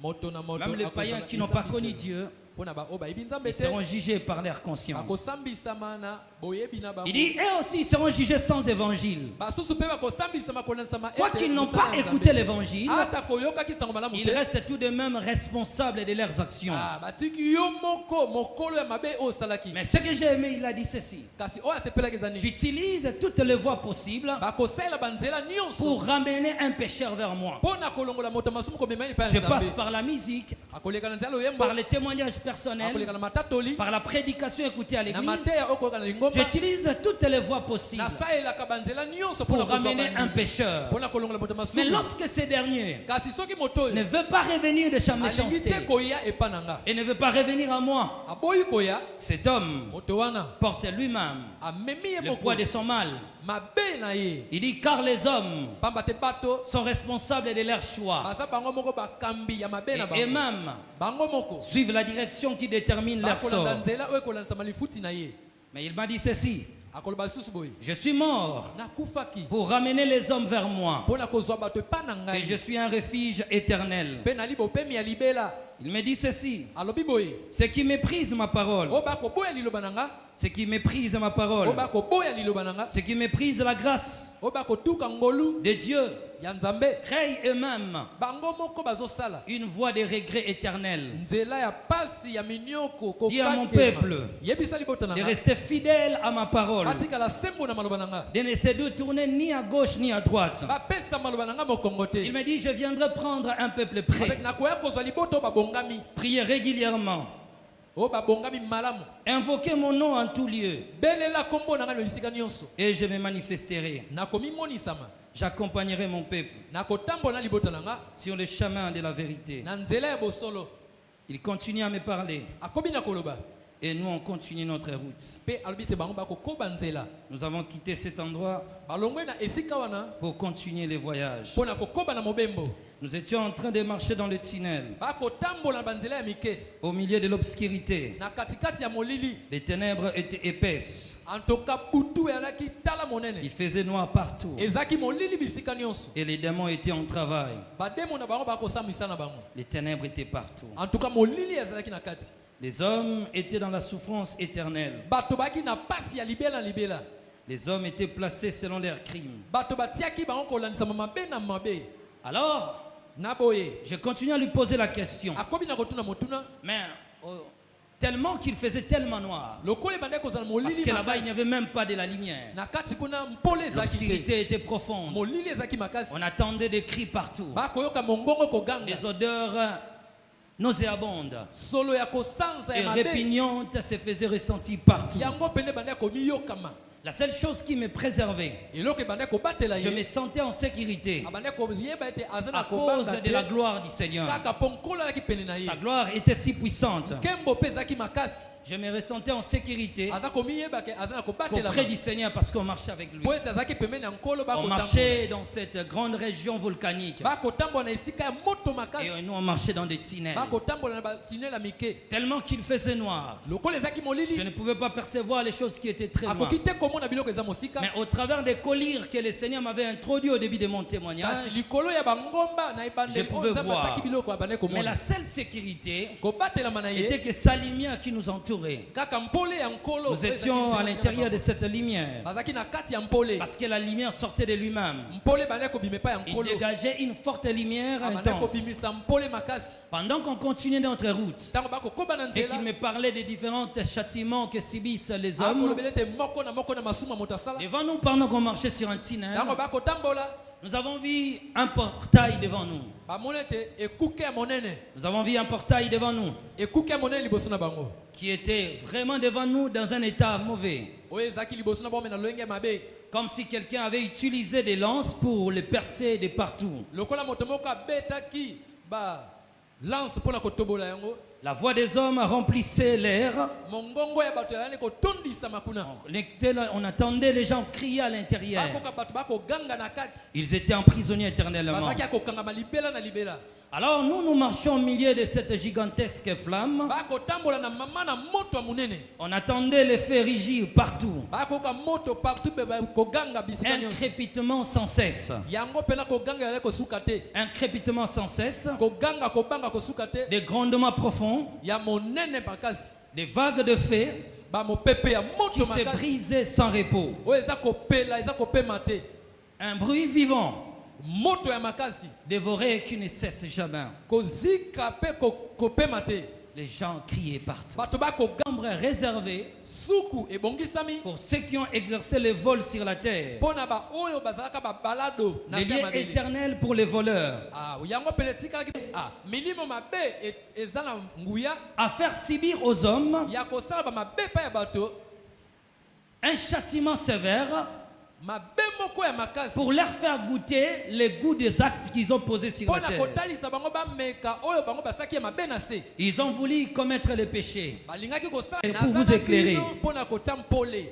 Même les païens qui n'ont pas connu Dieu, ils seront jugés par leur conscience. Il dit, eux aussi ils seront jugés sans évangile. Quoi qu'ils n'ont pas écouté l'évangile, ils restent tout de même responsables de leurs actions. Mais ce que j'ai aimé, il a dit ceci: j'utilise toutes les voies possibles pour ramener un pécheur vers moi. Je passe par la musique, par les témoignages personnelle, akoleka na matatoli par la prédication écoutée à na l'église. mateya okoyoka na lingomba J'utilise toutes les voies possibles nasalelaka banzela nyonso pour mpona kozwa ramener un bandimi, pécheur. mpona kolongola moto Mais masumu. lorsque ce dernier Kasi soki moto ne oyo veut pas revenir de sa alingi méchanceté te koya epa na nga et ne veut pas revenir à moi, aboyi koya, cet homme moto wana porte lui-même amemi ye le poids moko de son mal. mabe na ye, Il dit car les hommes pamba te bato sont responsables de leurs choix baza bango moko bakambi ya mabe na et bango, même bango moko suivent la direction qui détermine leur sort. bakolanda nzela oyo ekolandisama lifuti na ye. Mais il m'a dit ceci: akoloba lisusu boye, je suis mort nakufaki pour ramener les hommes vers moi mpona kozwa bato epa na et je ngai suis un refuge éternel. mpe nali bopemi ya libela. Il me dit ceci: Alobi boye, ceux qui méprisent ma parole, oyo bakoboya liloba na nga, ceux qui méprisent ma parole, oyo bakoboya liloba na nga, ceux qui méprisent la grâce oyo bakotuka ngolu de Dieu, ya nzambe, créent eux-mêmes bango moko bazosala une voie de regret éternel. nzela ya pasi ya minyoko Dis à mon kokakema. peuple Yebisa libota na de nga, rester fidèle à ma parole, batikala sembo na maloba na nga, de ne se détourner ni à gauche ni à droite. bapesa maloba na nga mokongo te. Il me dit je viendrai prendre un peuple prêt, Avec nakoya kozwa liboto oyo babongami, prier régulièrement, oyo babongami malamu, invoquer mon nom en tout lieu belela kombo na nga na bisika nyonso, et je me manifesterai. nakomimonisama, J'accompagnerai mon peuple nakotambola na libota na nga sur le chemin de la vérité. na nzela ya bosolo. Il continue à me parler Akobi na koloba et nous on continue notre route. pe alobi te bango bakokoba nzela, Nous avons quitté cet endroit balongwe na esika wana pour continuer les voyages. mpona kokoba na mobembo, Nous étions en train de marcher dans le tunnel, bakotambola na banzela ya mike au milieu de l'obscurité. na katikati ya molili. Les ténèbres étaient épaisses. Antoka butu elaki tala Il monene, faisait noir partout. ezaki molili bisika nyonso, Et les démons étaient en travail. bademo na bango bakosambwisa na bango. Les ténèbres étaient partout. Antuka molili ezalaki na kati, Les hommes étaient dans la souffrance éternelle. bato baki na pasi ya libela na libela, Les hommes étaient placés selon leurs crimes. bato batiaki bango kolandisama mabe na mabe. Alors, Na boye je continue à lui poser la question. akobi na kotuna motuna, Mais tellement qu'il faisait tellement noir. lokola ebandaki kozala Parce molili que là-bas, il n'y makasi avait même pas de la lumière. na kati kuna mpole ezalaki te, L'obscurité était profonde. molili ezalaki makasi, On attendait des cris partout. bakoyoka mongongo koganga, Des odeurs nauséabondes solo ya kosanza et ya mabe répugnantes se faisaient ressentir partout. yango pene bandaki komiyokama, La seule chose qui me préservait, eloko ebandaki kobatela je me ye, sentais en sécurité abandaki koyeba ete aza na à cause kobanga de la te, gloire du Seigneur. kaka mpo nkolo alaki pene na ye, Sa gloire était si puissante. nkembo mpe ezalaki makasi, Je me ressentais en sécurité aza komiyeba ke aza na kobatela auprès du Seigneur parce qu'on marchait avec lui. po ete azalaki pembeni ya nkolo, On marchait dans cette grande région volcanique bakotambola na esika ya moto et makasi, nous on marchait dans des tunnels. bakotambola na batinel ya mike, Tellement qu'il faisait noir, lokola ezalaki je molili ne pouvais pas percevoir les choses qui étaient très noires. akoki te komona biloko eza mosika, Mais au travers des collyres que le Seigneur m'avait introduits au début de mon kasi témoignage, likolo ya bangomba na Je ebandeli pouvais oyo nzambe voir. atiaki biloko abandaki mais komona, la seule sécurité kobatelama na était ye que sa lumière qui nous entourait. kaka mpole ya nkolo, Nous étions à l'intérieur de cette lumière bazalaki na kati ya mpole, parce que la lumière sortait de lui-même. mpole ebandaki kobima epai ya Il nkolo, dégageait une forte lumière abandaki intense. kobimisa mpole makasi, Pendant qu'on continuait notre route ntango bakokoba na et nzela qu'il me parlait des différents châtiments que subissent les hommes, akolobela ete moko na moko na masumu ya moto asala, devant nous, pendant qu'on marchait sur un tunnel, ntango bakotambola nous avons vu un portail devant nous. bamona ete ekuke ya monene, Nous avons vu un portail devant nous ekuke ya monene liboso na bango, qui était vraiment devant nous dans un état mauvais. oyo ezalaki liboso na bango me na lolenge ya mabe, Comme si quelqu'un avait utilisé des lances pour les percer de partout. lokola moto moko abetaki ba lance mpona kotobola yango, La voix des hommes remplissait l'air. mongongo ya bato yazali kotondisama kuna, On attendait les gens crier à l'intérieur. bakoka bato bakoganga na kati, Ils étaient emprisonnés éternellement. bazalaki ya kokangama libela na libela, Alors nous marchions au milieu de cette gigantesque flamme. bakotambola na mama na moto ya monene, On attendait les feux rugir partout. bakoka moto partout mpe koganga bisika Un nyonso, crépitement sans cesse. yango mpena koganga yazali kosuka te, Un crépitement sans cesse. koganga kobanga kosuka te, Des grondements profonds. ya monene makasi, Des vagues de feu bamopepe ya qui moto se makasi brisaient sans repos. oyo eza kopela eza kopema te, Un bruit vivant moto ya makasi dévoré qui ne cesse jamais. kozika mpe kopema te, les gens criaient partout. bato bakoga Chambre réservée suku ebongisami pour ceux qui ont exercé le vol sur la terre. pona ba oyo bazalaka ba balado na Les lieux sema deli. éternels pour les voleurs. Ah, yango peletika milimo mabe eza na nguya À faire subir aux hommes ya kosala ba mabe pa ya bato un châtiment sévère mabe moko ya makasi pour leur faire goûter les goûts des actes qu'ils ont posés sur la pona terre. kotalisa bango bameka oyo bango basaki ya mabe na se Ils ont voulu commettre le péché. balingaki kosala Et pour vous éclairer. pona kotia mpole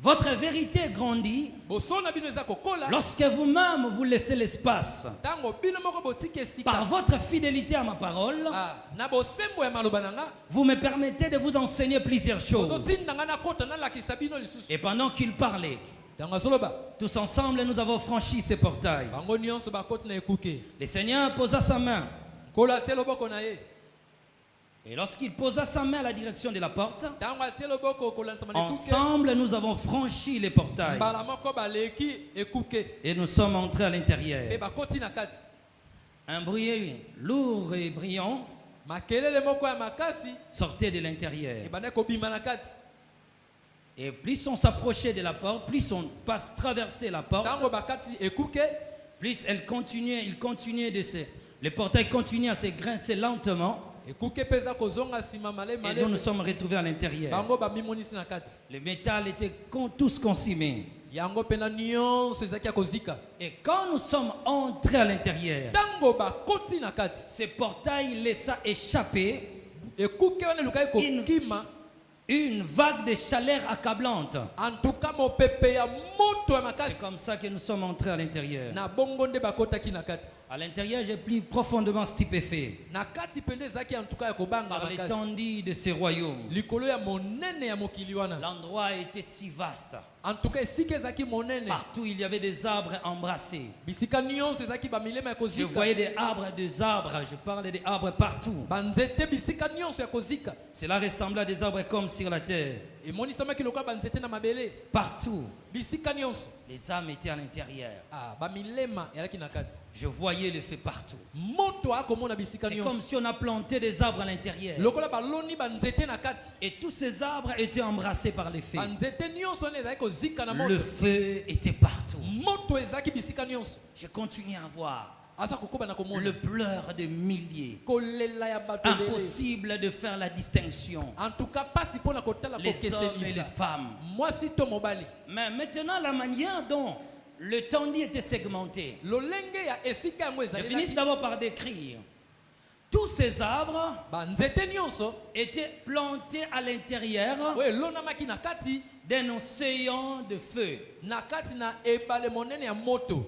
Votre vérité grandit boso na bino eza kokola lorsque vous-même vous laissez l'espace. ntango bino moko botika Par esika votre fidélité à ma parole, na bosembo ya maloba na nga vous me permettez de vous enseigner plusieurs choses. ozotinda nga nakota nalakisa bino lisusu Et pendant qu'il parlait, ntango azoloba tous ensemble, nous avons franchi ce portail. bango nyonso bakoti na ekuke Le Seigneur posa sa main. nkolo atie loboko na ye Et lorsqu'il posa sa main à la direction de la porte, ntango atie loboko kolanisama na ekuke ensemble, nous avons franchi les portails. mbala moko baleki ekuke Et nous sommes entrés à l'intérieur. mpe bakoti na kati Un bruit lourd et brillant makelele moko ya makasi sortait de l'intérieur. ebandaki kobima na kati Et plus on s'approchait de la porte, plus on passe traverser la porte, ntango bakati ekuke plus il continuait de se... Le portail continuait à se grincer lentement. ekuke mpe eza kozonga nsima Et nous nous malema sommes retrouvés à l'intérieur. bango bamimonisi na kati Le métal était tous consumés. yango mpena nyonso ezalaki ya kozika Et quand nous sommes entrés à l'intérieur, ntango bakoti na kati ce portail laissa échapper ekuke wana elukaki kokima une vague de chaleur accablante. antuka mopepe ya moto ya C'est makasi comme ça que nous sommes entrés à l'intérieur. na bongo nde bakotaki na kati À l'intérieur, j'ai plus profondément stupéfait na kati mpenza ezalaki antuka ya kobanga par makasi l'étendue de ce royaume. likolo ya monene ya mokili wana L'endroit était si vaste. antuka esika ezalaki monene Partout, il y avait des arbres embrassés. bisika nyonso ezalaki bamilema ya Je kozika voyais des arbres. Je parlais des arbres partout. banzete bisika nyonso ya kozika Cela ressemblait à des arbres comme sur la terre. emonisamaki lokola banzete na mabele Partout, bisika nyonso les âmes étaient à l'intérieur. bamilema ezalaki na kati Je voyais le feu partout. moto akomona bisika C'est comme nyonso si on a planté des arbres à l'intérieur. lokola baloni banzete na kati Et tous ces arbres étaient embrassés par le feu. banzete nyonso wana ezalaki kozika na Le moto feu était partout. moto ezalaki bisika nyonso J'ai continué à voir aza kokoba na komona le pleur de milliers. kolela ya bato ebele Impossible de faire la distinction. en tout cas pasi mpona kotala Les hommes et les kokeselisa femmes. mwasi to mobali Mais maintenant, la manière dont le tendue était segmenté. lolenge ya esika yango Je finis ezalelaki d'abord par décrire. Tous ces arbres banzete nyonso étaient plantés à l'intérieur oyo elonamaki na kati d'un océan de feu. na kati na ebale monene ya moto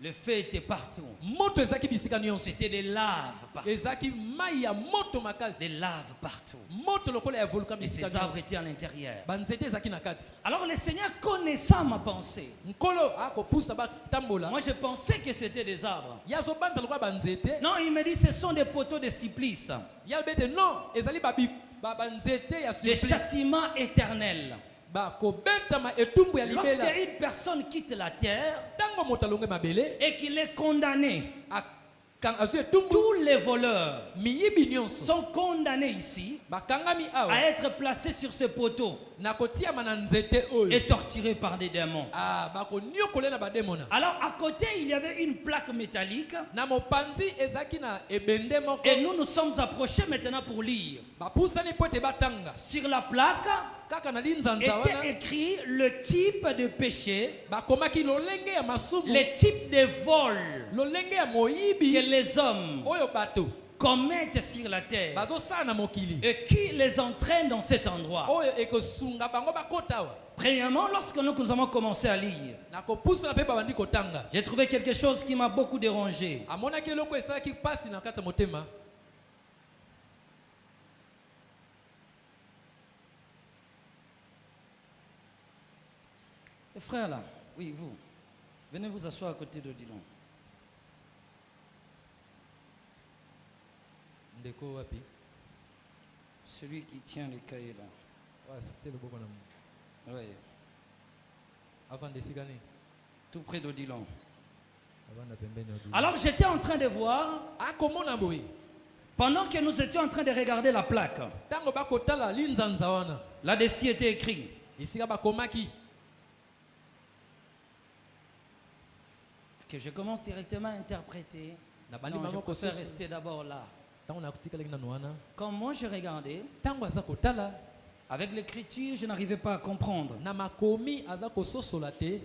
Le feu était partout. moto ezalaki bisika nyonso C'était des laves partout. ezalaki mai ya moto makasi Des laves partout. moto lokola ya volcan Et bisika ces arbres nyonso étaient à l'intérieur. banzete ezalaki na kati Alors le Seigneur, connaissant ma pensée, nkolo akopusa batambola moi je pensais que c'était des arbres. ya azobanza lokola banzete Non, il me dit ce sont des poteaux de cyplice, ya bete non ezali banzete ya des supplice châtiments éternels. bakobetama etumbu ya libela Lorsqu'une personne quitte la terre ntango moto alonge mabele et qu'il est condamné, azwi etumbu tous les voleurs miyibi nyonso sont condamnés ici bakangami awa à être placés sur ce poteau na kotiama na nzete oyo et torturés par des démons. bakoniokolela na bademona Alors à côté, il y avait une plaque métallique na mopanzi ezalaki na ebende moko et nous nous sommes approchés maintenant pour lire. bapusani mpo ete batanga Sur la plaque kaka na linzanza était wana écrit le type de péché, bakomaki lolenge ya masumu le type de vol lolenge ya que moyibi les hommes oyo bato commettent sur la terre bazosala na mokili et qui les entraîne dans cet endroit. oyo ekosunga bango bakota awa Premièrement, lorsque nous avons commencé à lire, na kopusana mpe babandi kotanga j'ai trouvé quelque chose qui m'a beaucoup dérangé. amonaki eloko esalaki mpasi na kati ya motema Les frères là, oui, vous, venez vous asseoir à côté d'Odilon. ndeko wapi Celui qui tient les cahiers là. wasite loboko na mo Oui, avanda esika nini tout près d'Odilon. avanda pembeni ya Alors j'étais en train de voir akomona boye Pendant que nous étions en train de regarder la plaque, Tango bakotala linzanza wana. là-dessus était écrit Isika bakomaki. que je commence directement à interpréter. Na bandi Non, je mama préfère kososo. rester d'abord là. Tango nakutika leki nanu wana. Quand moi je regardais, Tango aza kotala. avec l'écriture, je n'arrivais pas à comprendre. Na makomi aza kososola te.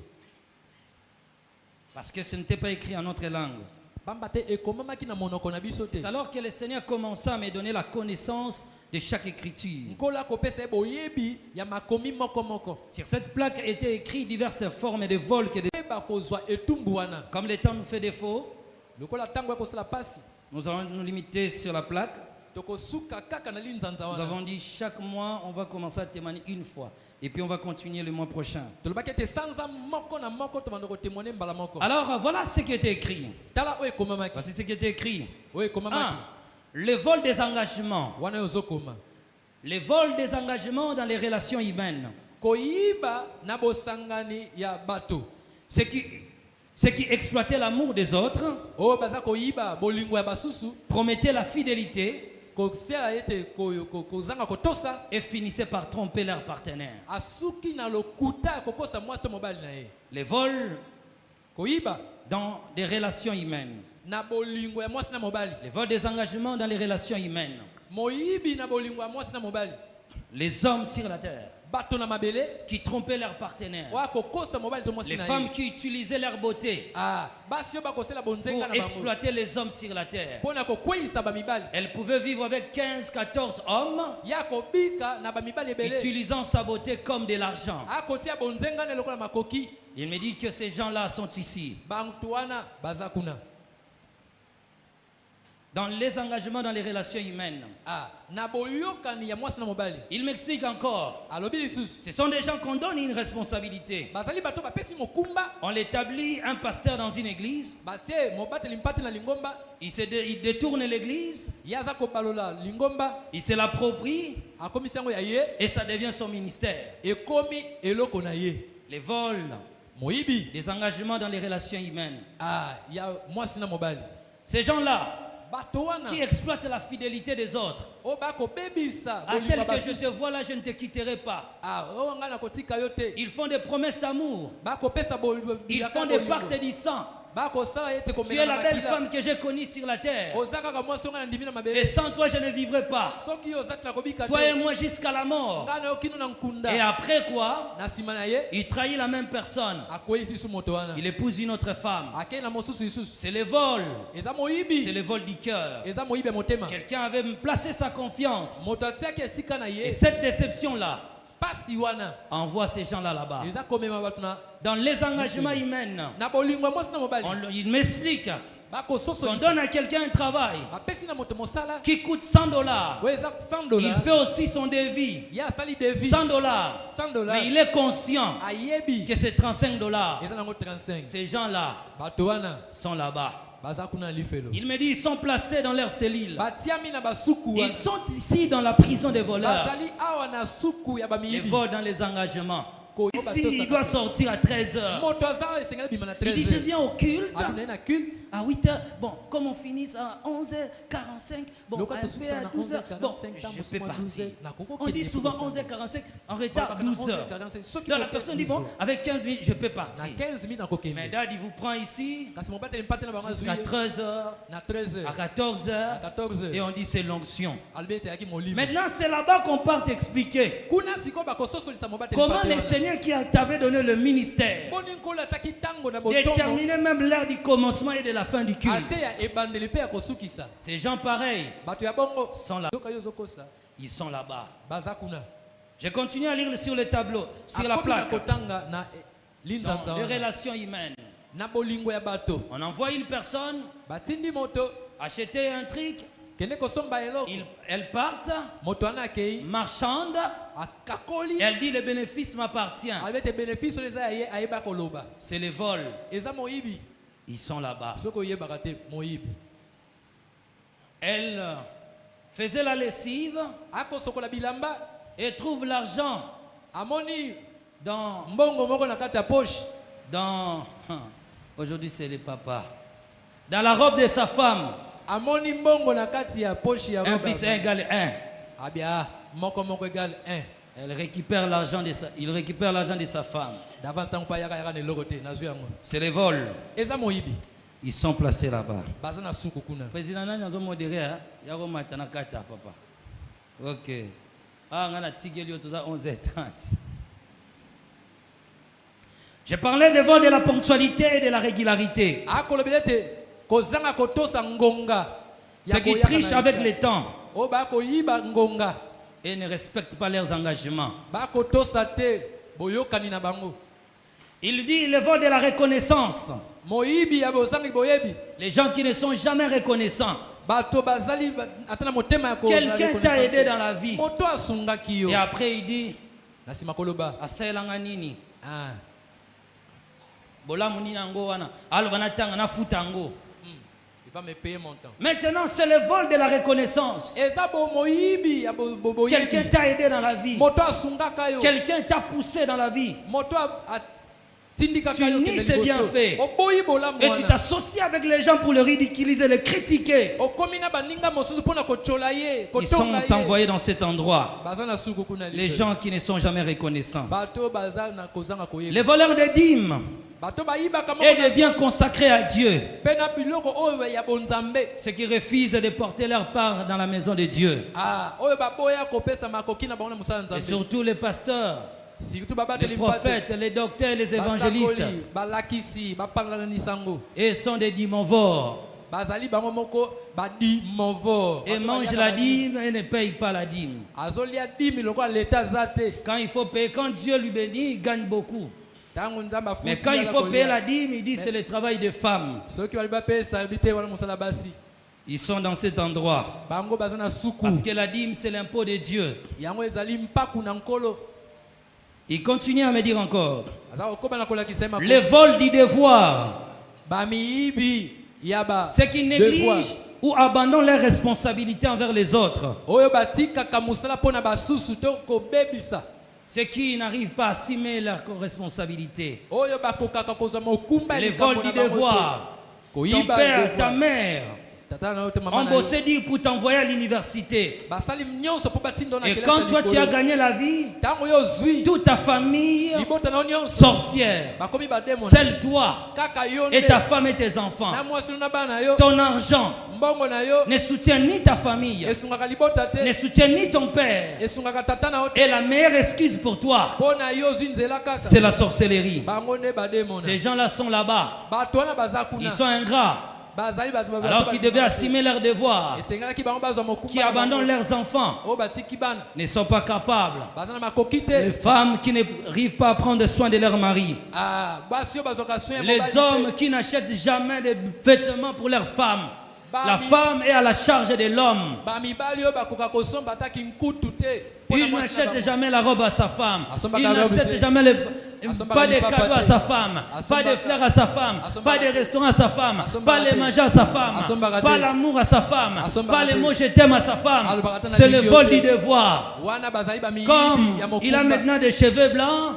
Parce que ce n'était pas écrit en notre langue. Bamba te ekomamaki na monoko na biso te. C'est alors que le Seigneur commença à me donner la connaissance de chaque écriture. Nkola kopesa boyebi ya makomi moko moko. Sur cette plaque étaient écrites diverses formes de vol que Ba kozwa etumbu wana. comme le temps nous fait défaut, Lokola tango ya kosala pasi. nous allons nous limiter sur la plaque. Tokosuka kaka na linzanza Nous wana. avons dit chaque mois, on va commencer à témoigner une fois. Et puis on va continuer le mois prochain. Tolobaki te sanza moko na moko to bandoko témoigner mbala moko. Alors voilà ce qui était écrit. Tala o ekomamaki. Voici ce qui était écrit. O ekomamaki. 1. Le vol des engagements. Wana yozokoma. Le vol des engagements dans les relations humaines. Koyiba na bosangani ya bato. Ce qui exploitait l'amour des autres, O baza koyiba bolingo ya basusu. promettait la fidélité Kosela ete kozanga kotosa. et finissait par tromper leurs partenaires. Asuki na lokuta kokosa mwasi to mobali na ye. Les vols Koyiba dans des relations humaines. na bolingo ya mwasi na mobali. Les vols des engagements dans les relations humaines. Moyibi na bolingo ya mwasi na mobali. Les hommes sur la terre Bato na mabele. qui trompaient leurs partenaires. Wa kokosa mobali to mwasi Les na femmes ye. qui utilisaient leur beauté Ah, basi yo bakosela bonzenga pour na bango. exploiter les hommes sur la terre. Pona kokweyisa ba mibali. Elle pouvait vivre avec 15, 14 hommes, Ya kobika na ba mibali ebele. utilisant sa beauté comme de l'argent. Akotia bonzenga na lokola makoki. Il me dit que ces gens-là sont ici. Bantu wana baza kuna. Dans les engagements dans les relations humaines. Ah, na boyokani ya mwasi na mobali. Il m'explique encore. Alobi lisusu. Ce sont des gens qu'on donne une responsabilité. Bazali bato bapesi mokumba. On établit un pasteur dans une église. Batie mobateli mpate na lingomba. Il détourne l'église. Yaza kobalola lingomba. Il se l'approprie. Akomisi yango ya ye. Et ça devient son ministère. Ekomi eloko na ye. Les vols, Moyibi. les engagements dans les relations humaines. Ah, ya mwasi na mobali. Ces gens-là Bato wana. qui exploitent la fidélité des autres. O bako bebisa. À tel que je te vois là, je ne te quitterai pas. Ah, o nga na kotika yo te. Ils font des promesses d'amour. Bako pesa Ils font des pactes du sang. Bako sa ete Tu es komela la na belle makila. femme que j'ai connue sur la terre. Ozaka ka mwasi nga na ndimi na Et mabele. sans toi, je ne vivrai pas. Soki yo zaki na kobika Toi et te. moi jusqu'à la mort. Nga na yo kino na nkunda. Et après quoi, Na sima na ye. il trahit la même personne. Akweyisi su moto wana. Il épouse une autre femme. Akei na mosusu isusu. C'est le vol. Eza C'est moyibi. le vol du cœur. Eza moyibi ya motema. Quelqu'un avait placé sa confiance. Moto atiaki esika na Et ye. cette déception-là Pasi wana. envoie ces gens-là là-bas. Eza komema bato na. Dans les engagements humains, Na bolingo ya mwasi na mobali. il m'explique Bako soso. qu'on donne à quelqu'un un travail Bapesi na moto mosala. qui coûte $100. Oyo eza 100 Il dollars. fait aussi son devis. Ya asali devis. $100. 100 dollars. Mais il est conscient Ayebi. que c'est $35. Eza nango 35. Ces gens-là Bato wana. sont là-bas. Baza kuna lifelo. Il me dit ils sont placés dans leur cellule. Batiami na basuku wana. Ils sont ici dans la prison des voleurs. Bazali awa na suku ya Ils bamiyibi. volent dans les engagements. Ko- Ici, il doit sortir à 13h. Moto aza esengeli bima na Il dit, je 13. viens au culte Abina na culte. à 8h. Bon, comme on finit à 11h45, bon, Loka un to peu susa à na 12h. Bon, 11h45, je tambo peux suma partir. 12h. Na koko On dit kende souvent koko 11h45, en retard Baka na 12h. 11h45, soki Donc la kote personne dit, bon, 12h. avec 15 minutes, je peux partir. Na 15 minutes na Mais kokende. dad, il vous prend ici Kasi mobateli mpate na bango jusqu'à azwi. 13h, Na 13h. à À 14h, 14h. et on dit c'est l'onction. Albert yaki molimo. Maintenant, c'est là-bas qu'on part t'expliquer Kuna siko bakososolisa mobateli comment mpate le wana. Seigneur qui t'avait donné le ministère Boni nkolo ataki tango na botongo. déterminait même l'heure du commencement et de la fin du culte. Atie ya ebandeli pe ya kosukisa. Ces gens pareils Bato ya bongo. sont là. Yoka yo zokosa. Ils sont là-bas. Baza kuna. Je continue à lire sur le tableau, sur la Akomi na plaque. kotanga na Dans linzanza les wana. relations humaines. Na bolingo ya bato. On envoie une personne Batindi moto. acheter un truc, Kende kosomba eloko. elle part, Moto wana akei. marchande, Akakoli. elle dit le bénéfice m'appartient. Albete bénéfice les a ye ayeba koloba. C'est les vols. Eza moyibi. Ils sont là-bas. Soko yebaka te moyibi. Elle faisait la lessive Ako sokola bilamba. et trouve l'argent Amoni dans... mbongo moko na kati ya poche. Aujourd'hui c'est les papas. Dans la robe de sa femme. amoni mbongo na kati ya poche ya 1 plus 1 égale 1. abia moko moko égale 1. Il récupère l'argent de sa femme. D'avant tant pa yaka ne logote nazu yango. C'est les vols. Eza moyibi. Ils sont placés là-bas. Bazana suku kuna. Président nani azo modéré yako matana kata papa. OK. Ah ngana tigeli yo toza 11h30. Je parlais des vols de la ponctualité et de la régularité. Akolobelete kozanga kotosa ngonga. Ceux qui trichent avec le temps O ba ko yiba ngonga. et ne respectent pas leurs engagements. Ba kotosa te boyokani na bango. Il dit le vol de la reconnaissance. Moyibi ya bozangi boyebi. Les gens qui ne sont jamais reconnaissants. Bato bazali atana motema ya ko. Quelqu'un t'a aidé dans la vie. Moto asunga kiyo. Et après il dit Nasima koloba. asaelanga nini? Ah. Bolamu nini ngo wana? Alo banatanga na futango. Il va me payer mon temps. Maintenant, c'est le vol de la reconnaissance. Quelqu'un t'a aidé dans la vie. Quelqu'un t'a poussé dans la vie. Tu nies ses bienfaits. Et tu t'associes avec les gens pour le ridiculiser, le critiquer. Ils sont envoyés dans cet endroit. Les gens qui ne sont jamais reconnaissants. Les voleurs de dîmes et des biens consacrés à Dieu. Ceux qui refusent de porter leur part dans la maison de Dieu. Et surtout les pasteurs, les prophètes, les docteurs, les évangélistes. Et sont des dimovores. Et mangent la dîme et ne payent pas la dîme. Quand il faut payer, quand Dieu lui bénit, il gagne beaucoup. Mais quand il faut payer la dîme, il dit c'est le travail des femmes. Ils sont dans cet endroit. Parce que la dîme, c'est l'impôt de Dieu. Il continue à me dire encore. Le vol du devoir. Ceux qui négligent ou abandonnent leurs responsabilités envers les autres. Ceux qui n'arrivent pas à assumer leurs responsabilités. Le vol du devoir. Ton père, ta mère ont bossé dire pour t'envoyer à l'université. Et quand toi tu as gagné la vie, toute ta famille sorcière, seul toi et ta femme et tes enfants, ton argent ne soutient ni ta famille, ne soutient ni ton père. Et la meilleure excuse pour toi, c'est la sorcellerie. Ces gens-là sont là-bas. Ils sont ingrats. Alors qu'ils devaient assumer leurs devoirs, qui abandonnent leurs enfants, ne sont pas capables. Les femmes qui n'arrivent pas à prendre soin de leur mari. Les hommes qui n'achètent jamais de vêtements pour leurs femmes. La femme est à la charge de l'homme. Il n'achète jamais la robe à sa femme. Il n'achète jamais pas de cadeaux à sa femme, pas de fleurs à sa femme, pas de restaurants à sa femme, pas les manger à sa femme, pas l'amour à sa femme, pas les mots je t'aime à sa femme. C'est le vol du devoir. Comme il a maintenant des cheveux blancs,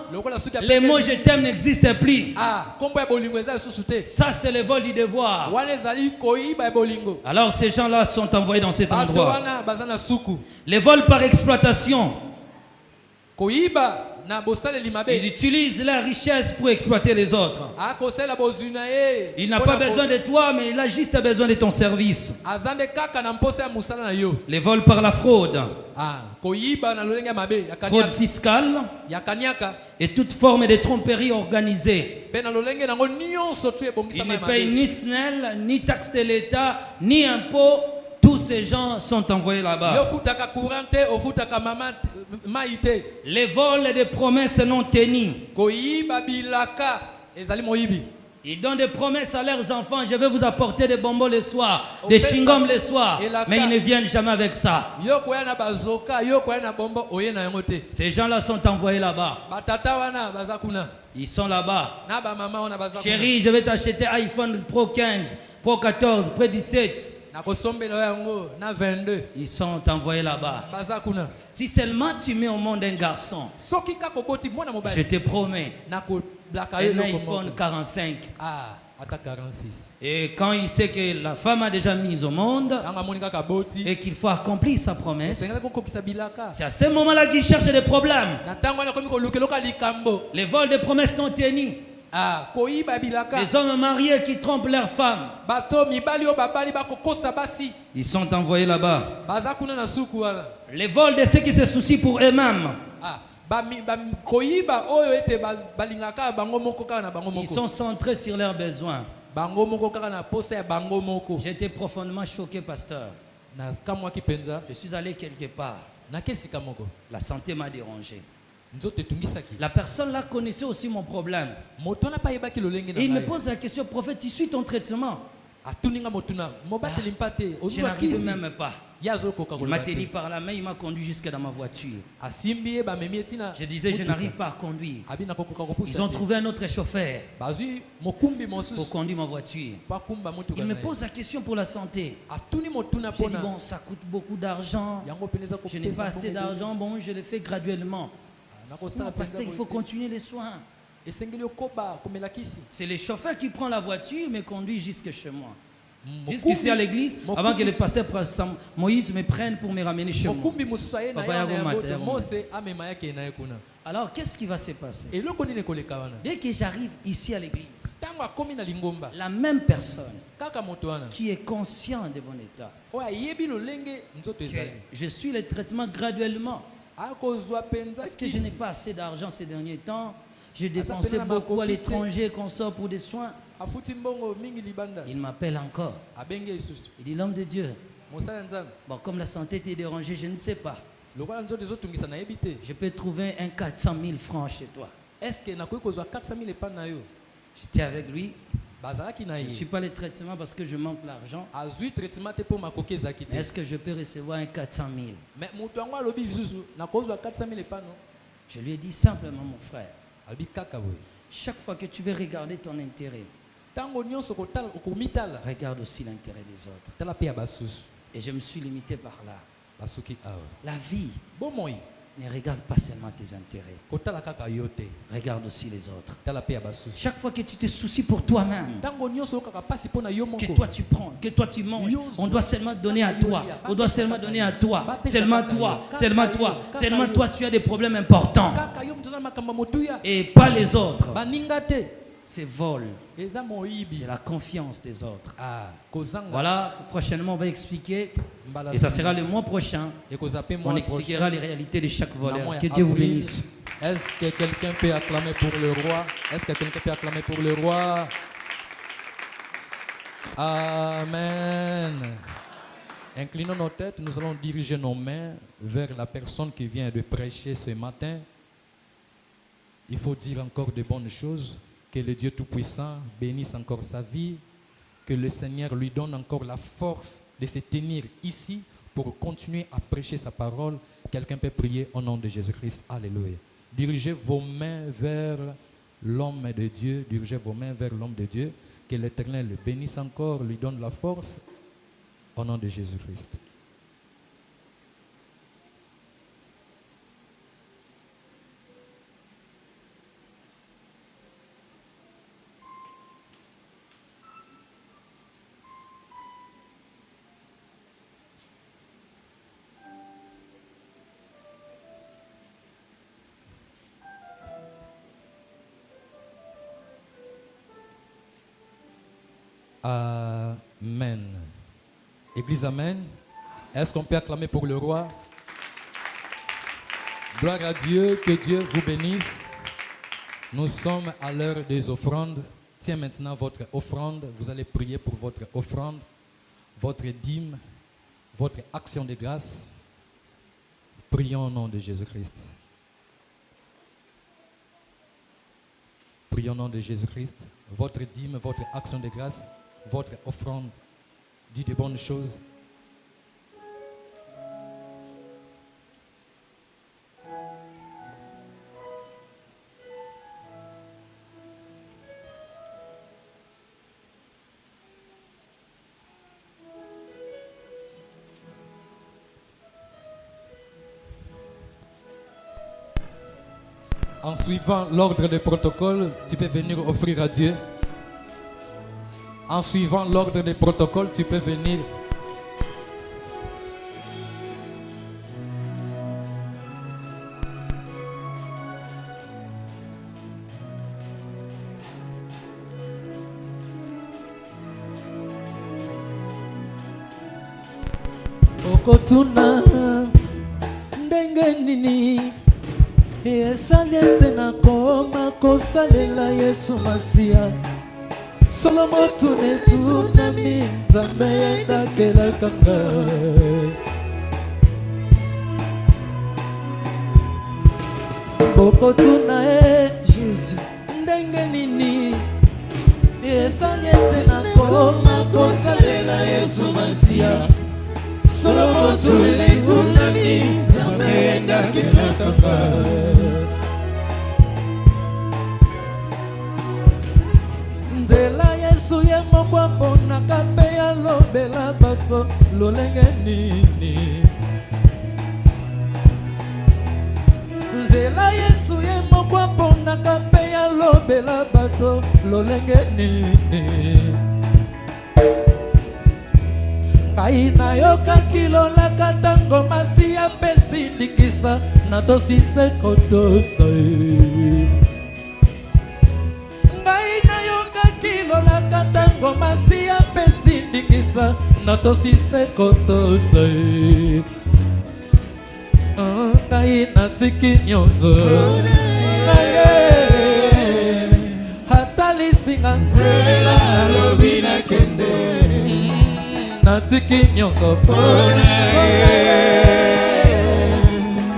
les mots je t'aime n'existent plus. Ça c'est le vol du devoir. Alors ces gens-là sont envoyés dans cet endroit. Les vols par exploitation. Ils utilisent la richesse pour exploiter les autres. Il n'a pas besoin de toi, mais il a juste besoin de ton service. Les vols par la fraude. Fraude fiscale et toute forme de tromperie organisée. Il ne paye ni SNEL, ni taxe de l'État, ni impôt. Tous ces gens sont envoyés là-bas. Les vols et des promesses non tenues. Ils donnent des promesses à leurs enfants. Je vais vous apporter des bonbons le soir, des chewing-gums le soir. Mais ils ne viennent jamais avec ça. Ces gens-là sont envoyés là-bas. Ils sont là-bas. Chérie, je vais t'acheter iPhone Pro 15, Pro 14, Pro 17. Ils sont envoyés là-bas. Si seulement tu mets au monde un garçon, je te promets, un iPhone 45. ata 46. Et quand il sait que la femme a déjà mis au monde Anga moni kaka boti. et qu'il faut accomplir sa promesse, Sengela ko kokisa bilaka. c'est à ce moment-là qu'il cherche des problèmes. Na tango na komi ko lukeloka likambo. Les vols de promesses non tenues. Ah, koyiba bilaka. Les hommes mariés qui trompent leurs femmes. Bato mibali o babali bakokosa basi. Ils sont envoyés là-bas. Baza kuna na suku wana. Les vols de ceux qui se soucient pour eux-mêmes. Ah, koyiba oyo ete balingaka bango moko kaka na bango moko. Ils sont centrés sur leurs besoins. Bango moko kaka na posa ya bango moko. J'étais profondément choqué, pasteur. Na kamwa kipenza. Je suis allé quelque part. Na kesika moko. La santé m'a dérangé. Nzoto etungisaki. La personne là connaissait aussi mon problème. Moto na pa yebaki lolenge na. Et il me pose la question, prophète, tu suis ton traitement? Atuninga motuna. Mobateli mpate. Je n'arrive même pas. Il m'a tenu par la main, il m'a conduit jusque dans ma voiture. Je disais, je n'arrive pas à conduire. Ils ont trouvé un autre chauffeur pour conduire ma voiture. Il me pose la question pour la santé. Je dis, bon, ça coûte beaucoup d'argent. Je n'ai pas assez d'argent, bon, je le fais graduellement. Non, parce qu'il faut continuer les soins. C'est le chauffeur qui prend la voiture et me conduit jusque chez moi. Jusqu'ici à l'église, avant que le pasteur Moïse me prenne pour me ramener chez moi. Alors, qu'est-ce qui va se passer? Dès que j'arrive ici à l'église, la même personne qui est conscient de mon état, que je suis le traitement graduellement, parce que je n'ai pas assez d'argent ces derniers temps, j'ai dépensé beaucoup à l'étranger qu'on sort pour des soins. Il m'appelle encore. Il dit, l'homme de Dieu, bon, comme la santé t'est dérangée, je ne sais pas. Je peux trouver un 400 000 francs chez toi. J'étais avec lui. Je ne suis pas le traitement parce que je manque l'argent. Est-ce que je peux recevoir un 400 000? Je lui ai dit simplement, mon frère, chaque fois que tu veux regarder ton intérêt, regarde aussi l'intérêt des autres. Et je me suis limité par là. La vie ne regarde pas seulement tes intérêts. Regarde aussi les autres. Chaque fois que tu te soucies pour toi-même, que toi tu prends, que toi tu manges, on doit seulement donner à toi. On doit seulement donner à toi. Seulement toi. Seulement toi. Seulement toi, tu as des problèmes importants. Et pas les autres. C'est vol de la confiance des autres. Voilà, prochainement on va expliquer, et ça sera le mois prochain, on expliquera les réalités de chaque voleur. Que Dieu vous bénisse. Est-ce que quelqu'un peut acclamer pour le roi? Est-ce que quelqu'un peut acclamer pour le roi? Amen. Inclinons nos têtes, nous allons diriger nos mains vers la personne qui vient de prêcher ce matin. Il faut dire encore de bonnes choses. Que le Dieu Tout-Puissant bénisse encore sa vie, que le Seigneur lui donne encore la force de se tenir ici pour continuer à prêcher sa parole. Quelqu'un peut prier au nom de Jésus-Christ. Alléluia. Dirigez vos mains vers l'homme de Dieu. Dirigez vos mains vers l'homme de Dieu. Que l'Éternel le bénisse encore, lui donne la force au nom de Jésus-Christ. Amen. Église, amen. Est-ce qu'on peut acclamer pour le roi? Gloire à Dieu, que Dieu vous bénisse. Nous sommes à l'heure des offrandes. Tiens maintenant votre offrande. Vous allez prier pour votre offrande, votre dîme, votre action de grâce. Prions au nom de Jésus-Christ. Prions au nom de Jésus-Christ. Votre dîme, votre action de grâce, votre offrande, dit de bonnes choses. En suivant l'ordre du protocole, tu peux venir offrir à Dieu. En suivant l'ordre des protocoles, tu peux venir. Okotuna ndenge nini esali ete nakoma kosalela Yesu Masiya. Solo motune tunami Nzambe yendakelaka ngai. Bokotuna ndenge nini esali ete nakoma kosalela Yesu Masiya. Solo motune tunami Nzambe yendakelaka ngai. Nzela Yesu ye moko aponaka mpe alobela bato lolenge nini. Nzela Yesu ye moko aponaka mpe alobela bato lolenge nini. Ngai nayokaki lolaka ntango Masiya mpe sindikisa natosise kotosa. Lolaka tango Masiya mpe sindikisa natosise kotosa. Ngai natiki nyonso atalisinga nzela alobi nakende. Natiki nyonso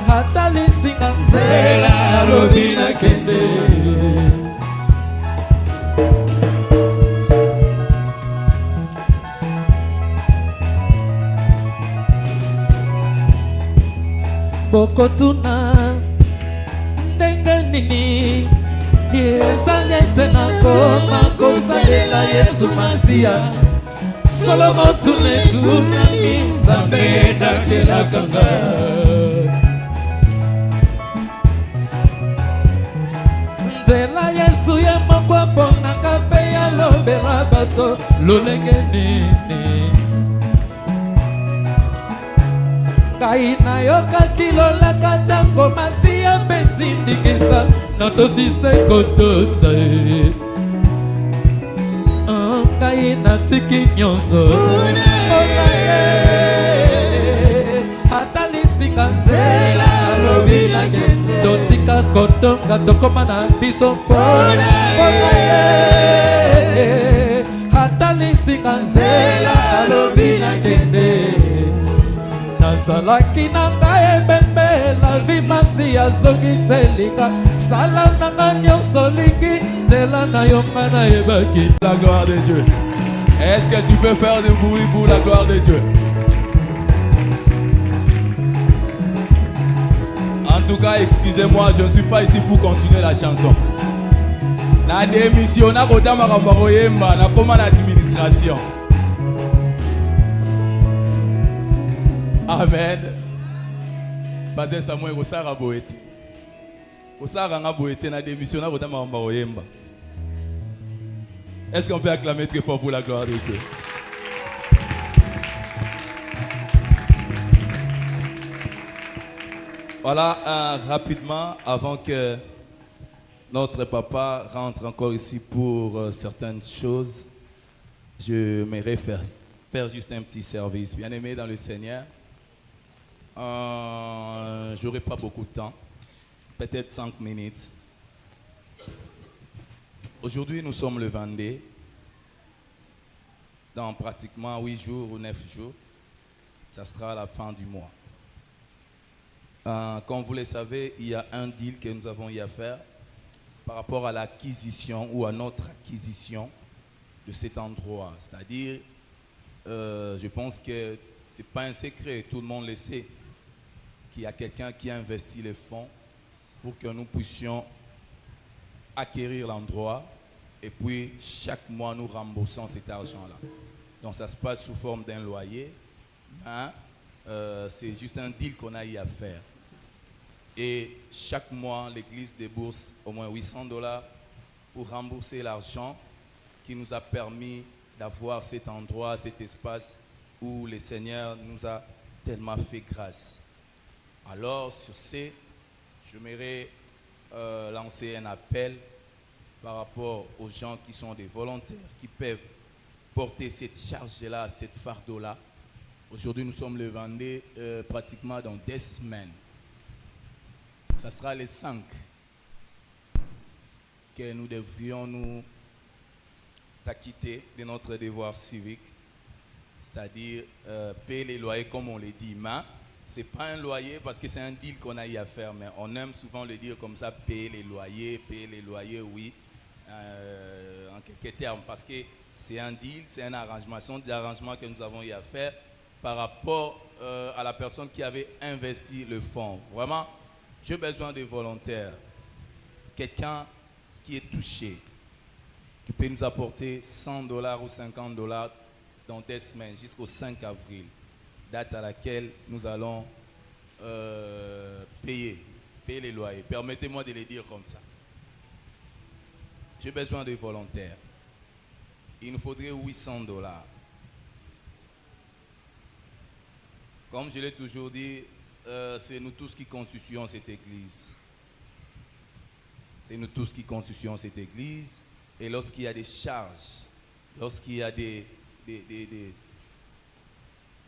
atalisinga nzela alobi nakende. Bokotuna ndenge nini esali ete nakoma kosalela Yesu Masiya. Solo motune tunami Nzambe yendakelaka ngai. Nzela Yesu ye moko aponaka mpe alobela bato lolenge nini. Ngai nayokaki lolaka ntango Masiya mpe sindikisa natosise kotosa. Ngai natiki nyonso atalisinga nzela alobi nakende. Totika kotonga tokoma na biso mpona ye. Atalisinga nzela alobi nakende. Nazalaki na ngai ebembe la vie Masiya azongiselika. Sala nanga nyonso lingi nzela na yo nga nayebaki. La gloire de Dieu. Est-ce que tu peux faire du bruit pour la gloire de Dieu? En tout cas, excusez-moi, je ne suis pas ici pour continuer la chanson. Na démission, na kota makambo koyemba, na koma na administration. Amen. Pasteur Samuel kosara boete. Kosara nga boete na démission na kota makambo koyemba. Est-ce qu'on peut acclamer très fort pour la gloire de Dieu? Voilà, rapidement, avant que notre papa rentre encore ici pour certaines choses, je m'aimerais faire juste un petit service. Bien-aimé dans le Seigneur, j'aurai pas beaucoup de temps, peut-être 5 minutes. Aujourd'hui, nous sommes le 22. Dans pratiquement 8 jours ou 9 jours, ça sera la fin du mois. Comme vous le savez, il y a un deal que nous avons eu à faire par rapport à l'acquisition ou à notre acquisition de cet endroit. C'est-à-dire, je pense que ce n'est pas un secret, tout le monde le sait, qu'il y a quelqu'un qui a investi les fonds pour que nous puissions acquérir l'endroit et puis chaque mois nous remboursons cet argent-là. Donc ça se passe sous forme d'un loyer, mais c'est juste un deal qu'on a eu à faire. Et chaque mois, l'église débourse au moins $800 pour rembourser l'argent qui nous a permis d'avoir cet endroit, cet espace où le Seigneur nous a tellement fait grâce. Alors, sur ce, j'aimerais lancer un appel par rapport aux gens qui sont des volontaires, qui peuvent porter cette charge-là, cette fardeau-là. Aujourd'hui, nous sommes le vendredi, pratiquement dans 2 semaines. Ça sera les 5 que nous devrions nous acquitter de notre devoir civique, c'est-à-dire payer les loyers comme on le dit. Mais ce n'est pas un loyer parce que c'est un deal qu'on a eu à faire, mais on aime souvent le dire comme ça, payer les loyers, oui, en quelques termes, parce que c'est un deal, c'est un arrangement, ce sont des arrangements que nous avons eu à faire par rapport à la personne qui avait investi le fonds. Vraiment, j'ai besoin de volontaires, quelqu'un qui est touché, qui peut nous apporter $100 ou $50 dans 2 semaines jusqu'au 5 avril, date à laquelle nous allons payer les loyers. Permettez-moi de le dire comme ça. J'ai besoin de volontaires. Il nous faudrait $800. Comme je l'ai toujours dit, c'est nous tous qui constituons cette église. C'est nous tous qui constituons cette église. Et lorsqu'il y a des charges, lorsqu'il y a des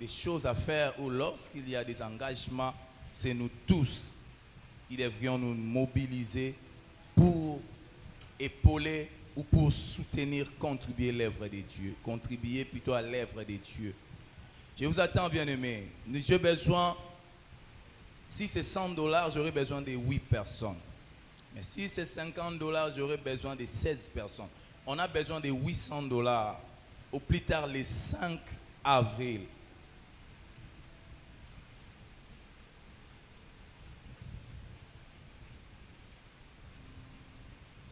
choses à faire ou lorsqu'il y a des engagements, c'est nous tous qui devrions nous mobiliser pour épauler ou pour soutenir, contribuer l'œuvre de Dieu. Contribuer plutôt à l'œuvre de Dieu. Je vous attends, bien-aimés. J'ai besoin, si c'est $100, j'aurai besoin de 8 personnes. Mais si c'est $50, j'aurai besoin de 16 personnes. On a besoin de $800 au plus tard le 5 avril.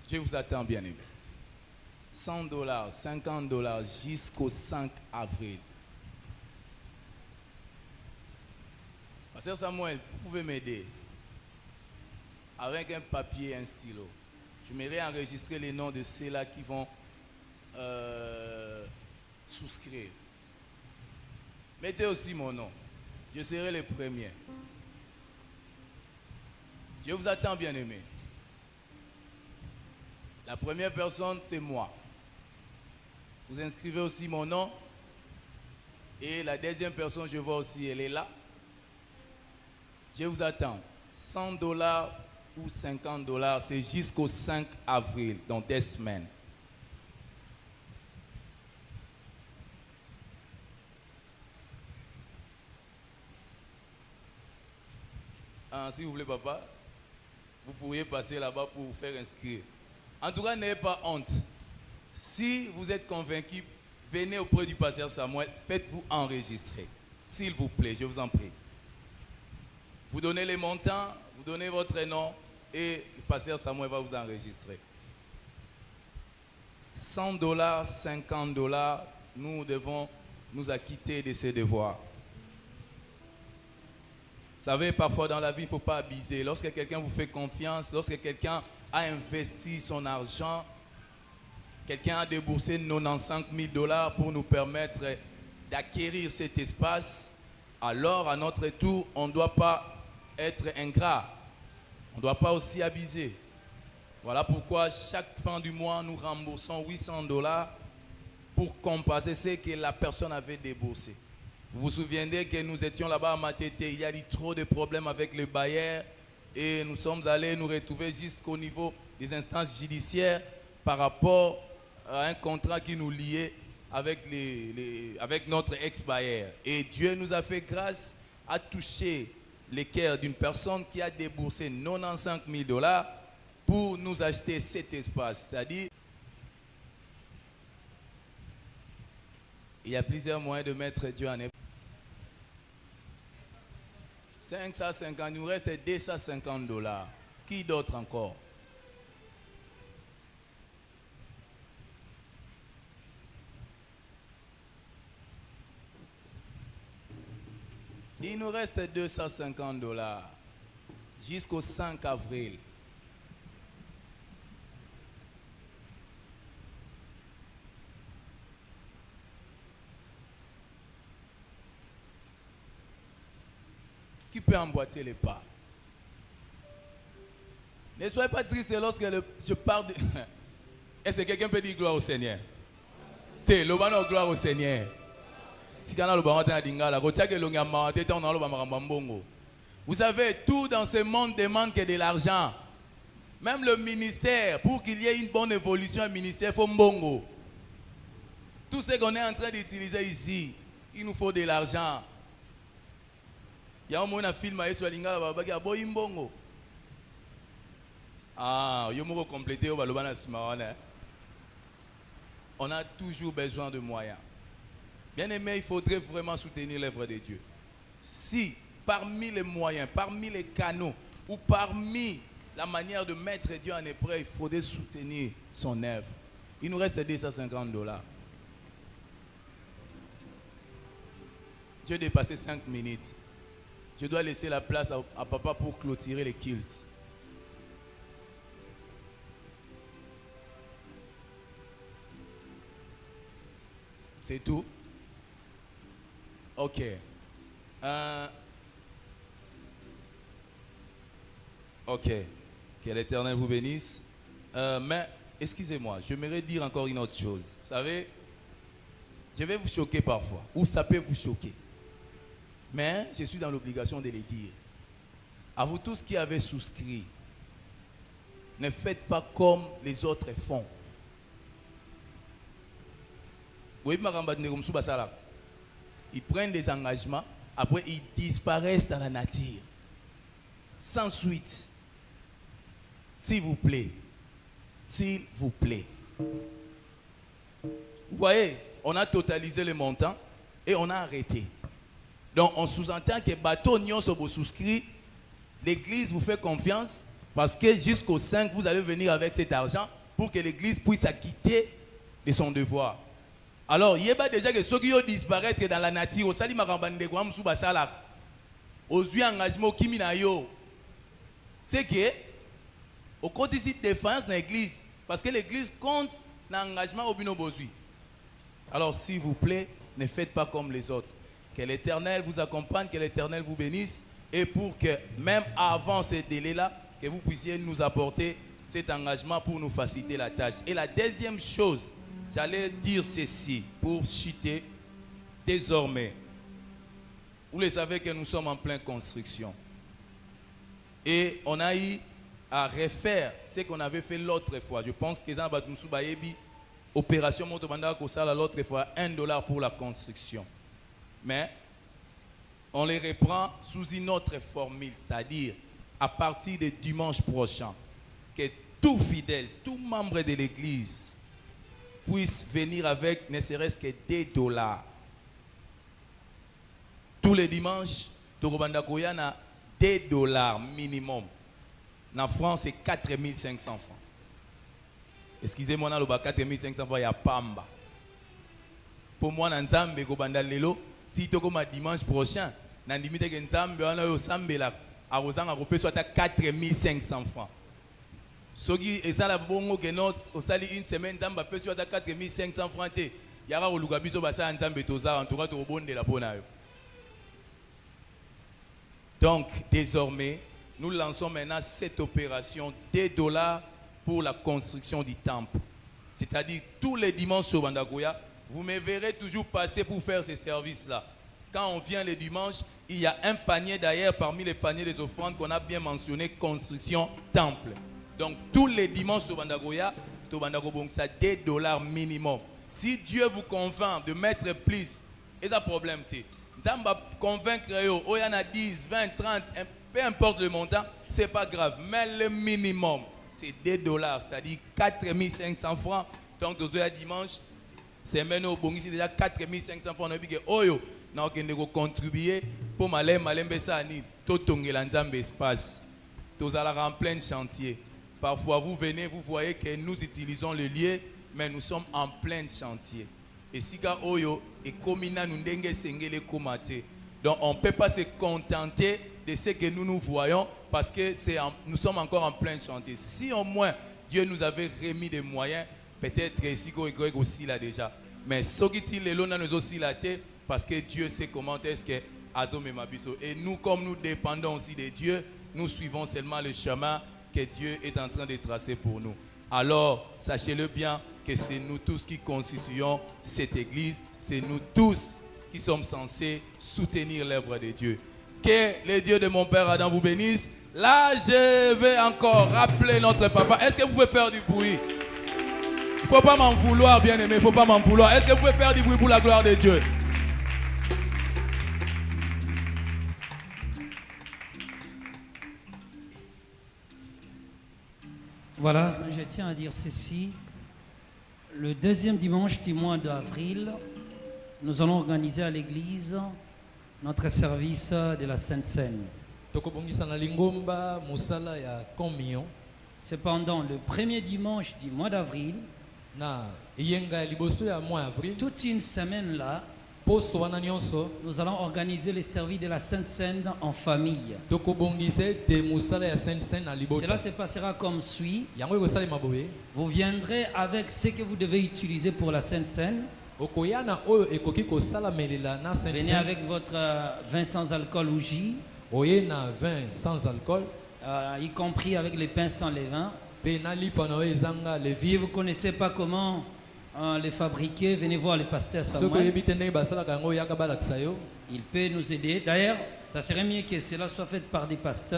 Je vous attends, bien-aimés. $100, $50 jusqu'au 5 avril. Pasteur Samuel, vous pouvez m'aider avec un papier et un stylo. Je m'aimerais enregistrer les noms de ceux-là qui vont souscrire. Mettez aussi mon nom. Je serai le premier. Je vous attends, bien-aimés. La première personne, c'est moi. Vous inscrivez aussi mon nom. Et la deuxième personne, je vois aussi, elle est là. Je vous attends. $100 ou $50, c'est jusqu'au 5 avril, dans 2 semaines. S'il vous plaît, papa, vous pourriez passer là-bas pour vous faire inscrire. En tout cas, n'ayez pas honte. Si vous êtes convaincu, venez auprès du pasteur Samuel, faites-vous enregistrer. S'il vous plaît, je vous en prie. Vous donnez les montants, vous donnez votre nom et le pasteur Samuel va vous enregistrer. $100, $50, nous devons nous acquitter de ces devoirs. Vous savez, parfois dans la vie, il ne faut pas abuser. Lorsque quelqu'un vous fait confiance, lorsque quelqu'un a investi son argent, quelqu'un a déboursé $95,000 pour nous permettre d'acquérir cet espace, alors à notre tour, on ne doit pas être ingrat. On ne doit pas aussi abuser. Voilà pourquoi chaque fin du mois, nous remboursons $800 pour compenser ce que la personne avait déboursé. Vous vous souvenez que nous étions là-bas à Matete, il y a eu trop de problèmes avec le bailleur et nous sommes allés nous retrouver jusqu'au niveau des instances judiciaires par rapport à un contrat qui nous liait avec, avec notre ex-bailleur. Et Dieu nous a fait grâce à toucher les cœurs d'une personne qui a déboursé $95,000 pour nous acheter cet espace. C'est-à-dire, il y a plusieurs moyens de mettre Dieu en épreuve. 550, il nous reste $250. Qui d'autre encore? Il nous reste $250 jusqu'au 5 avril. qui peut emboîter les pas. Ne soyez pas triste lorsque je parle de... Est-ce que quelqu'un peut dire gloire au Seigneur? Le gloire au Seigneur. Vous savez, tout dans ce monde demande que de l'argent. Même le ministère, pour qu'il y ait une bonne évolution au ministère, il faut mbongo. Tout ce qu'on est en train d'utiliser ici, il nous faut de l'argent. Il y a un film sur Lingala qui a beau mbongo. Ah, il faut compléter. On a toujours besoin de moyens. Bien aimé, il faudrait vraiment soutenir l'œuvre de Dieu. Si parmi les moyens, parmi les canaux ou parmi la manière de mettre Dieu en épreuve, il faudrait soutenir son œuvre. Il nous reste $250. J'ai dépassé 5 minutes. Je dois laisser la place à papa pour clôturer les cultes. C'est tout? Ok. Ok. Que l'Éternel vous bénisse. Mais, excusez-moi, j'aimerais dire encore une autre chose. Vous savez, je vais vous choquer parfois, ou ça peut vous choquer. Mais je suis dans l'obligation de le dire. À vous tous qui avez souscrit, ne faites pas comme les autres font. Ils prennent des engagements, après ils disparaissent dans la nature. Sans suite. S'il vous plaît. S'il vous plaît. Vous voyez, on a totalisé le montant et on a arrêté. Donc on sous-entend que bateau Nyon se vous souscrit, l'église vous fait confiance parce que jusqu'au 5, vous allez venir avec cet argent pour que l'église puisse s'acquitter de son devoir. Alors, il y a déjà que ceux qui ont disparu dans la nature, au sali marambane de Guam sous Bassalar, aux yeux engagement qui minayo, c'est que au côté de défense dans l'église, parce que l'église compte l'engagement au bino bozui. Alors, s'il vous plaît, ne faites pas comme les autres. Que l'Éternel vous accompagne, que l'Éternel vous bénisse, et pour que même avant ce délai-là, que vous puissiez nous apporter cet engagement pour nous faciliter la tâche. Et la deuxième chose, j'allais dire ceci pour chuter. Désormais, vous le savez que nous sommes en pleine construction. Et on a eu à refaire ce qu'on avait fait l'autre fois. Je pense que ça opération Motobanda Kosala l'autre fois, $1 pour la construction. Mais on les reprend sous une autre formule, c'est-à-dire à partir de dimanche prochain, que tout fidèle, tout membre de l'église puisse venir avec ne serait-ce que $2. Tous les dimanches, Torobanda Koyana, $2 minimum. En France, c'est 4500 francs. Excusez-moi, dans le 4500 francs, il y a Pamba. Pour moi, dans Nzambe, Kobanda Lelo, si tu as dimanche prochain, dans le limite de Nzambe, on a eu Sambela, à Rosan, à soit à 4500 francs. Ce qui est ça, la bongo, que nous, au sali une semaine, Nzamba peut soit à 4500 francs. Il y aura au Lugabiso, Bassa, Nzambe, Toza, en tout cas, au bon de la bonne. Donc, désormais, nous lançons maintenant cette opération $2 pour la construction du temple. C'est-à-dire, tous les dimanches au Bandagoya, vous me verrez toujours passer pour faire ces services-là. Quand on vient le dimanche, il y a un panier d'ailleurs parmi les paniers des offrandes qu'on a bien mentionné, construction temple. Donc, tous les dimanches au Bandagoya, ça $2 minimum. Si Dieu vous convainc de mettre plus, il y a un problème. Zamba convaincre, il y en a 10, 20, 30, peu importe le montant, ce n'est pas grave. Mais le minimum, c'est $2, c'est-à-dire 4500 francs. Donc, dimanche, c'est maintenant bon ici déjà 4500 francs. On a contribuer pour malembe sani totonge l'anzambe espace. Tous en plein chantier. Parfois, vous venez, vous voyez que nous utilisons le lieu, mais nous sommes en plein chantier. Et si oyo et komina nundenge sengele komate. Donc on ne peut pas se contenter de ce que nous voyons parce que nous sommes encore en plein chantier. Si au moins Dieu nous avait remis des moyens, peut-être ici aussi là déjà. Mais ce qui est là nous aussi là parce que Dieu sait comment est-ce que azomema biso. Et nous, comme nous dépendons aussi de Dieu, nous suivons seulement le chemin que Dieu est en train de tracer pour nous. Alors, sachez-le bien que c'est nous tous qui constituons cette église, c'est nous tous qui sommes censés soutenir l'œuvre de Dieu. Que le Dieu de mon Père Adam vous bénisse. Là, je vais encore rappeler notre papa. Est-ce que vous pouvez faire du bruit? Il ne faut pas m'en vouloir, bien aimé, il ne faut pas m'en vouloir. Est-ce que vous pouvez faire du bruit pour la gloire de Dieu? Voilà, je tiens à dire ceci. Le deuxième dimanche du mois d'avril, nous allons organiser à l'église notre service de la Sainte Seine. Cependant, le premier dimanche du mois d'avril, toute une semaine là, nous allons organiser les services de la Sainte Seine en famille. Cela se passera comme suit. Vous viendrez avec ce que vous devez utiliser pour la Sainte Seine. Venez avec votre vin sans alcool ou jus, y compris avec les pains sans levain. Si vous ne connaissez pas comment les fabriquer, venez voir le pasteur Samuel. Il peut nous aider. D'ailleurs, ça serait mieux que cela soit fait par des pasteurs.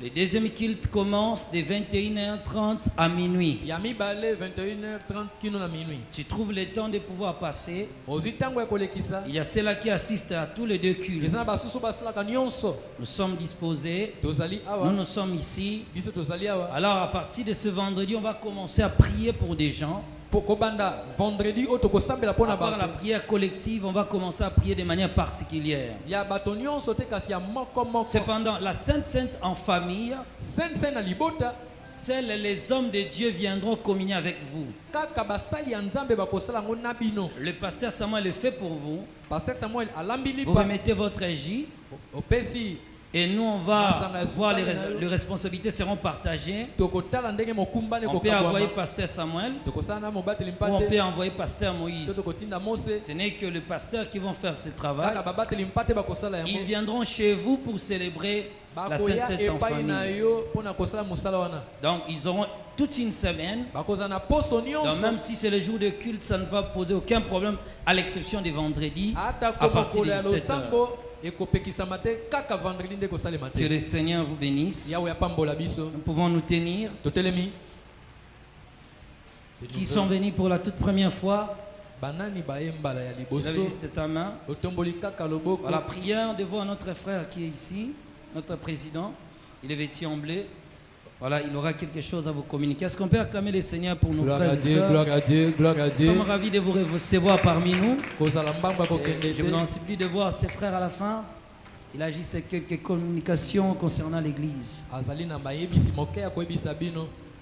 Le deuxième culte commence de 21h30 à minuit. Tu trouves le temps de pouvoir passer. Il y a ceux-là qui assistent à tous les deux cultes. Nous sommes disposés. Nous sommes ici. Alors à partir de ce vendredi, on va commencer à prier pour des gens. À part la prière collective, on va commencer à prier de manière particulière. Cependant, la Sainte Seine en famille, seuls les hommes de Dieu viendront communier avec vous. Le pasteur Samuel le fait pour vous. Vous remettez votre régie. Et nous, on va voir les responsabilités seront partagées. On peut envoyer pasteur Samuel ou on peut envoyer pasteur Moïse. Ce n'est que le pasteur qui vont faire ce travail. Ils viendront chez vous pour célébrer la Sainte Seine en famille. Donc, ils auront toute une semaine. Donc, même si c'est le jour de culte, ça ne va poser aucun problème, à l'exception des vendredis à partir de 17h. Que le Seigneur vous bénisse. Nous pouvons nous tenir. Qui sont venus pour la toute première fois? Tu lèves juste ta main. La prière de voir notre frère qui est ici, notre président. Il est vêtu en bleu. Voilà, il aura quelque chose à vous communiquer. Est-ce qu'on peut acclamer le Seigneur pour nos frères et sœurs? Gloire à Dieu, gloire à Dieu. Nous sommes ravis de vous recevoir parmi nous. Je vous en supplie de voir ses frères à la fin. Il a juste quelques communications concernant l'église.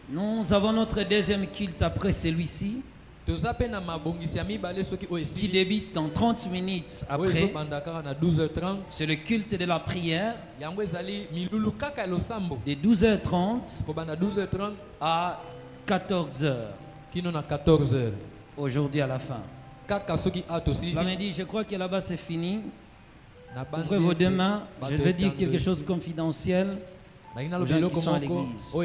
Nous avons notre deuxième culte après celui-ci, qui débute dans 30 minutes après. C'est le culte de la prière de 12h30 à 14h. Aujourd'hui à la fin. Je crois que là-bas c'est fini. Ouvrez vos deux mains. Je vais dire quelque chose de confidentiel aux gens qui sont à l'église.